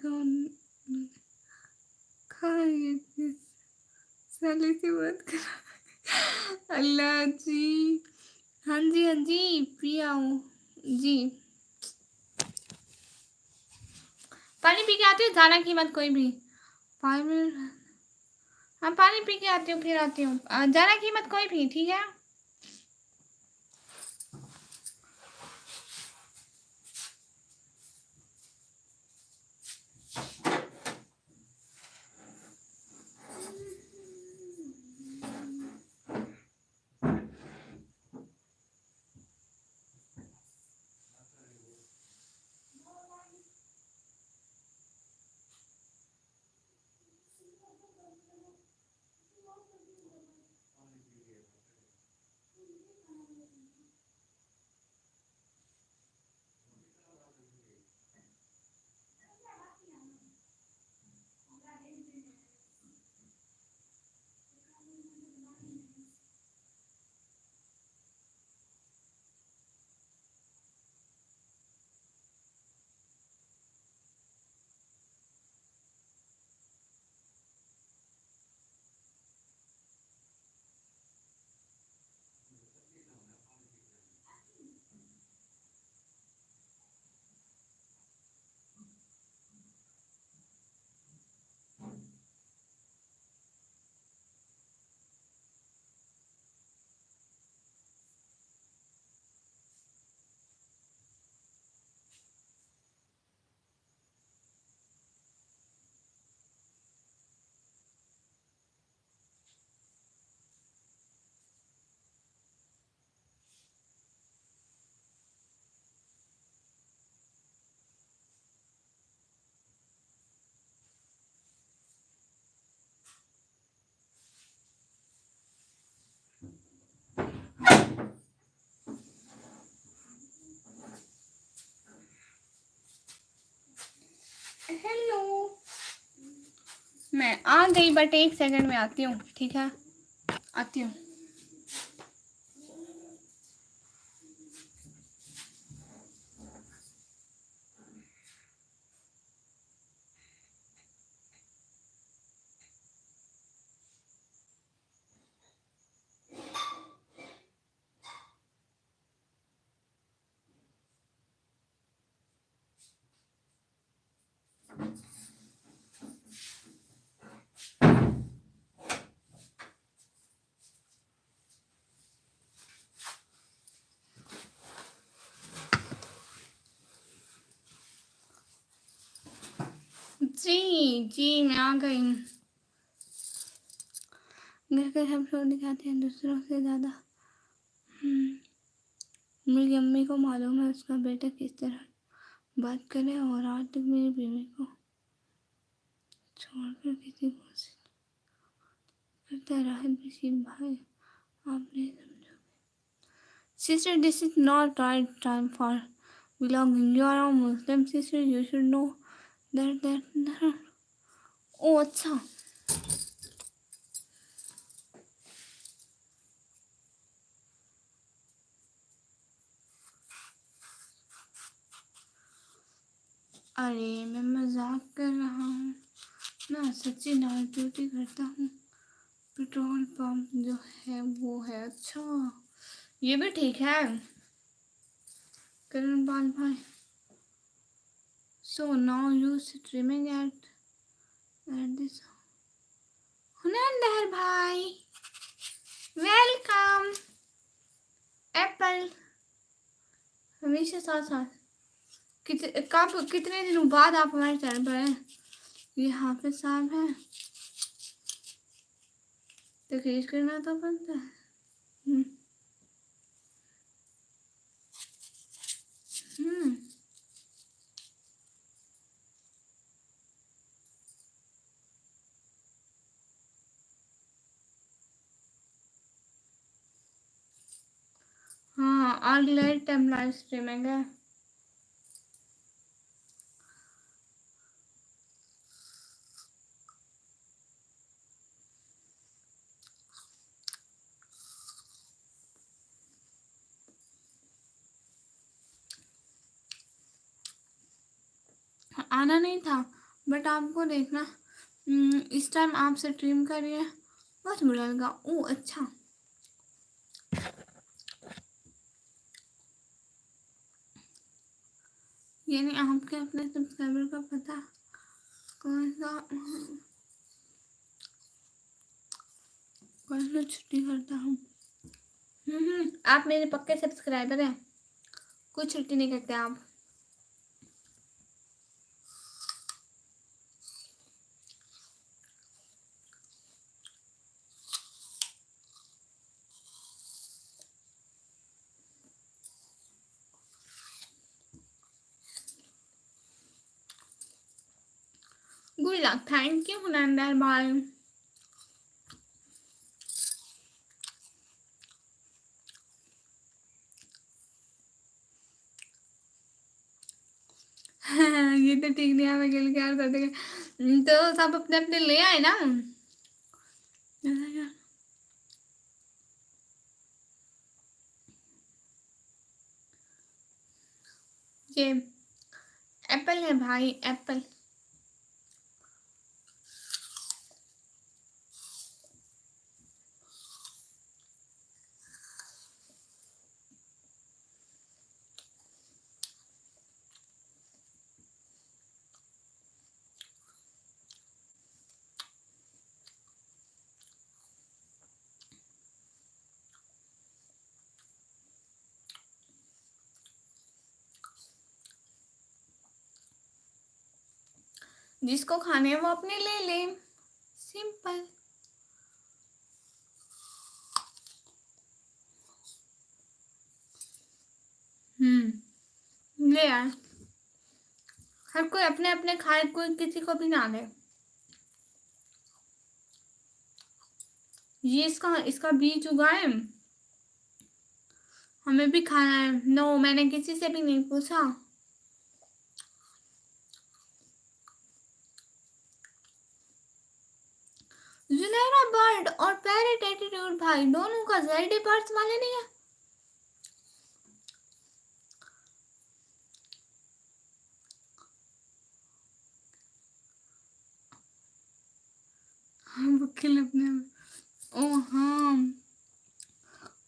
A: कौन खाए साले की बात कर। अल्लाह जी। हाँ जी हाँ जी, पी आऊं जी। पानी पी के आती हूँ, जाना की मत कोई भी। 5 मिनट। हाँ पानी पी के आती हूँ, फिर आती हूँ। जाना की मत कोई भी, ठीक है। हेलो, मैं आ गई बट 1 सेकंड में आती हूँ, ठीक है। आती हूँ। जी जी, मैं आ गई। घर के सब लोग दिखाते हैं दूसरों से ज़्यादा। मेरी अम्मी को मालूम है उसका बेटा किस तरह बात करे, और आज तक मेरी बीवी को छोड़कर किसी को करता राहत बशीर भाई, आप नहीं समझोगे। Sister, this is not right time for belonging. You are a Muslim sister. You should know that. ओ अच्छा। अरे मैं मजाक कर रहा हूँ ना, सच्ची नाइट ड्यूटी करता हूँ। पेट्रोल पंप जो है वो है। अच्छा, ये भी ठीक है। करण पाल भाई, so now you streaming at this। हुनंदर भाई, वेलकम। एप्पल हमेशा साथ साथ। कितने दिनों बाद आप हमारे चैनल पर हैं। ये हाफिज साहब हैं, तकरीर करना तो बनता है। हम्म हम्म। हाँ, आज लेट टाइम लाइव स्ट्रीमिंग है। आना नहीं था, बट आपको देखना इस टाइम आपसे स्ट्रीम करिए, बहुत बुरा लगा। ओह अच्छा, यानी आपके अपने सब्सक्राइबर का पता कौन सा छुट्टी करता हूँ। आप मेरे पक्के सब्सक्राइबर हैं, कुछ छुट्टी नहीं करते आप। Good luck, thank you another भाई। ये तो ठीक नहीं है, मैं अकेले क्या कर देंगे, तो सब अपने अपने ले आए ना। ये एप्पल है भाई, एप्पल। जिसको खाने है वो अपने ले ले, सिंपल। ले यार, हर कोई अपने अपने खाए, कोई किसी को भी ना दे। ये इसका बीज उगाए, हमें भी खाना है। नो, मैंने किसी से भी नहीं पूछा। जुनैरा बर्ड और पैरेट एटीट्यूड भाई दोनों का जेड बर्ड्स वाले नहीं है। वकील अपने, ओ हाँ,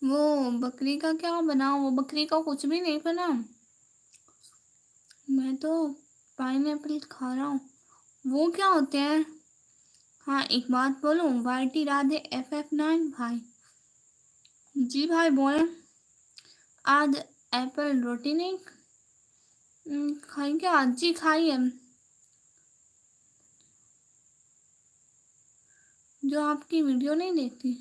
A: वो बकरी का क्या बना, वो बकरी का कुछ भी नहीं बना। मैं तो पाइनएप्पल खा रहा हूँ। वो क्या होते हैं? हाँ एक बात बोलूं, वाईटी राधे FF9 भाई। जी भाई बोले, आज एप्पल रोटी नहीं खाई क्या? आज जी खाई है, जो आपकी वीडियो नहीं देखती।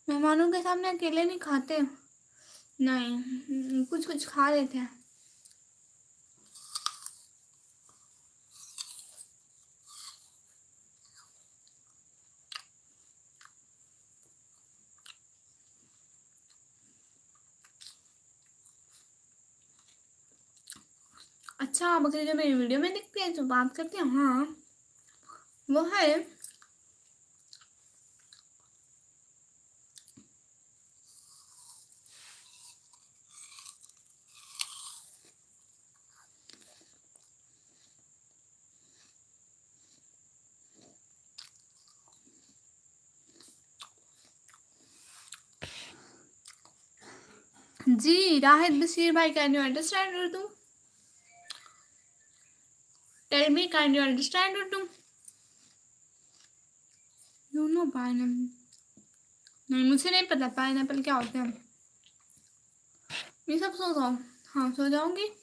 A: मेहमानों के सामने अकेले नहीं खाते, नहीं कुछ कुछ खा लेते हैं। अच्छा, बकरी जो मेरी वीडियो में दिखती है, जो बात करती है, हाँ वो है। जी राहित बशीर भाई, can you understand Urdu? Tell me, can you understand Urdu? You know pineapple? नहीं, मुझे नहीं पता पाइनएप्पल क्या होते हैं। ये सब सो जाओ। हाँ सो जाऊंगी।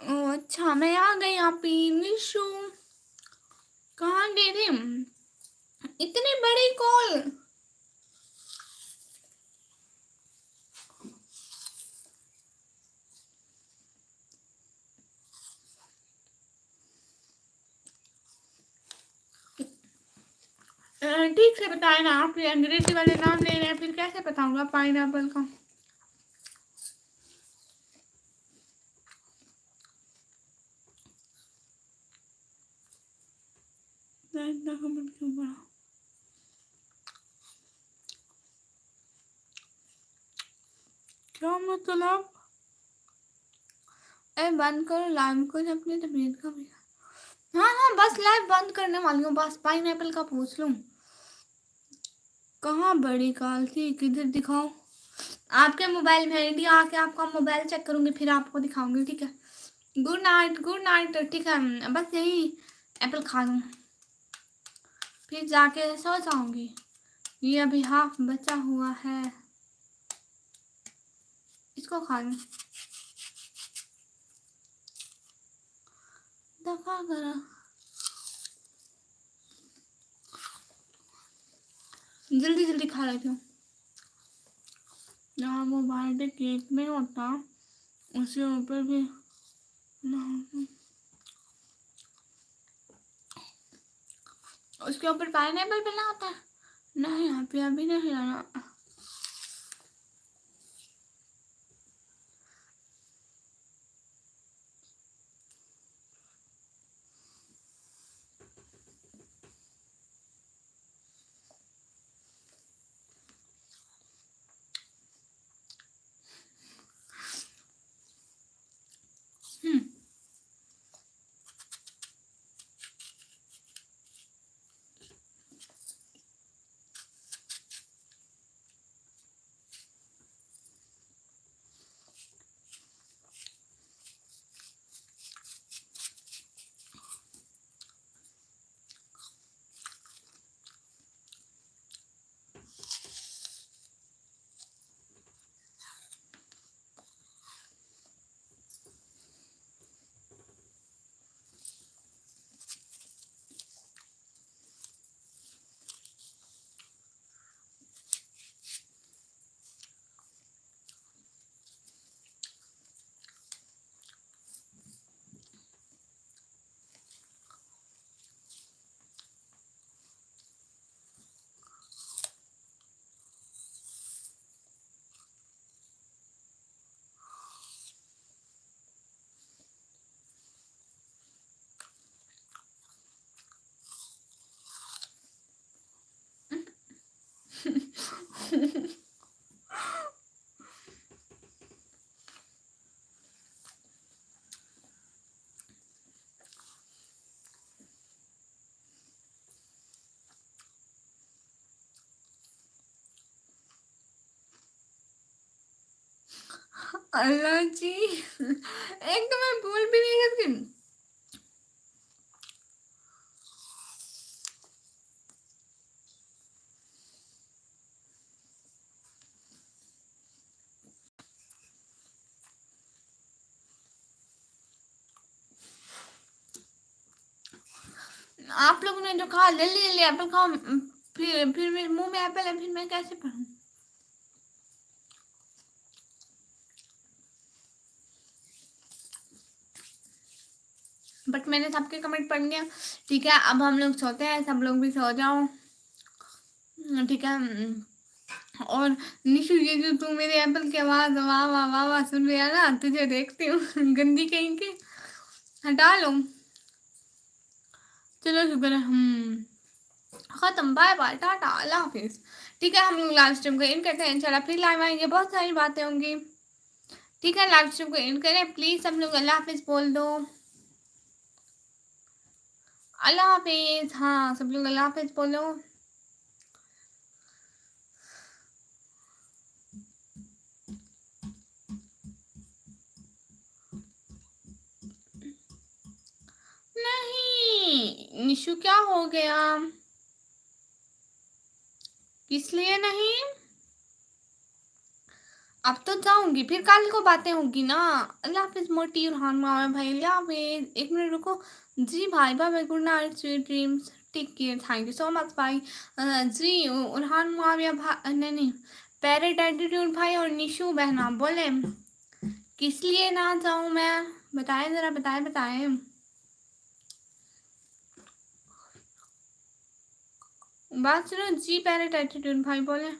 A: ओ अच्छा, मैं आ गई। आप निशु कहाँ गए थे? इतनी बड़ी कॉल। ठीक से बताए ना, आप ये अंग्रेजी वाले नाम ले रहे हैं, फिर कैसे बताऊंगा पाइनएप्पल का। इतना कमेंट क्यों पड़ा? क्या मतलब? ए बंद करो लाइव को, अपनी तबीयत का भी। हाँ हाँ बस लाइव बंद करने वाली हूँ, बस पाइनएप्पल का पूछ लूँ। कहाँ बड़ी काल थी, किधर दिखाओ? आपके मोबाइल में इंडिया आके आपका मोबाइल चेक करूंगी, फिर आपको दिखाऊंगी, ठीक है? गुड नाइट गुड नाइट, ठीक है? बस यही एप्पल खा लूँ, फिर जाके सो जाऊंगी। ये अभी हाफ बचा हुआ है, इसको खा लूँ। दफा करा, जल्दी जल्दी खा लेती हूँ। जहाँ वो बर्थडे केक में होता उसके ऊपर भी उसके ऊपर पाइनएप्पल बना होता है। नहीं अभी अभी नहीं लाना। अल्लाह जी, एक तो मैं बोल भी नहीं सकती। आप लोगों ने जो कहा ले ले एप्पल खाओ, फिर मेरे मुंह में एप्पल है, फिर मैं कैसे पढ़ूं? बट मैंने सबके कमेंट पढ़ लिया, ठीक है? अब हम लोग सोते हैं, सब लोग भी सो जाओ, ठीक है? और निशु, ये जो तू मेरे एप्पल की आवाज वाह वाह वाह वाह सुन रही है ना, तुझे देखती हूँ गंदी कहीं की, हटा लो। चलो शुक्र है, खत्म, बाय बाय टाटा अल्लाह हाफिज। ठीक है, हम लोग लाइव स्ट्रीम को एंड करते हैं, इंशाल्लाह फिर लाइव आएंगे, बहुत सारी बातें होंगी, ठीक है? लाइव स्ट्रीम को एंड करें प्लीज, सब लोग अल्लाह हाफिज बोल दो। अल्लाह हाफिज, हाँ सब लोग अल्लाह हाफिज बोलो। नहीं निशु, क्या हो गया? किस लिए नहीं? अब तो जाऊंगी, फिर कल को बातें होगी ना। अल्लाह हाफिज मोटी और हान मामा भाई, अल्लाह हाफिज। एक मिनट रुको जी भाई, bye bye, good night, sweet dreams, take care, thank you so much भाई। जी उरहान मुआविया भाई, नहीं नहीं, पैरेट एटीट्यूड भाई और निशु बहना बोले किस लिए ना जाऊं मैं, बताएं जरा, बताएं बताएं। बात सुनो जी, पैरेट एटीट्यूड भाई बोले।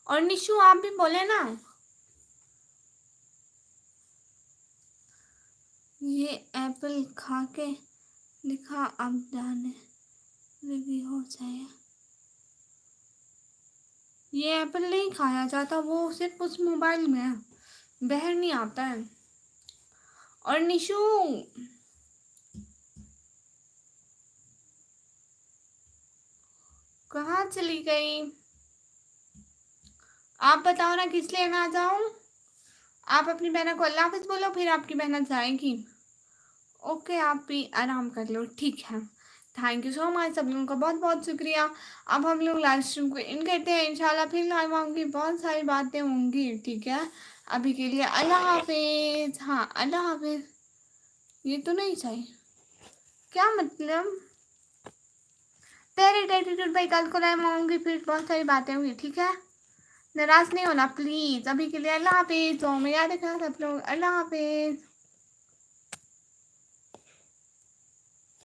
A: और निशु आप भी बोले ना। ये एप्पल खा के लिखा अब जाने लगी हो जाए। ये एप्पल नहीं खाया जाता, वो सिर्फ उस मोबाइल में है, बाहर नहीं आता है। और निशु कहाँ चली गई? आप बताओ ना किस लिए ना जाऊं? आप अपनी बहना को अल्लाह हाफिज बोलो, फिर आपकी बहना जाएगी। ओके, आप भी आराम कर लो, ठीक है। थैंक यू सो मच, सब लोगों का बहुत बहुत शुक्रिया। अब हम लोग लाइव स्ट्रीम को इन करते हैं, इंशाल्लाह फिर लाइव आऊँगी, बहुत सारी बातें होंगी, ठीक है। अभी के लिए अल्लाह हाफिज। हाँ अल्लाह हाफिज। ये तो नहीं चाहिए, क्या मतलब? तेरे एटीट्यूड भाई, कल को लाइव आऊँगी, फिर बहुत सारी बातें होंगी, ठीक है। नाराज नहीं होना प्लीज़। अभी के लिए अल्लाह हाफिज। तो मैं याद रखना सब लोग, अल्लाह हाफिज।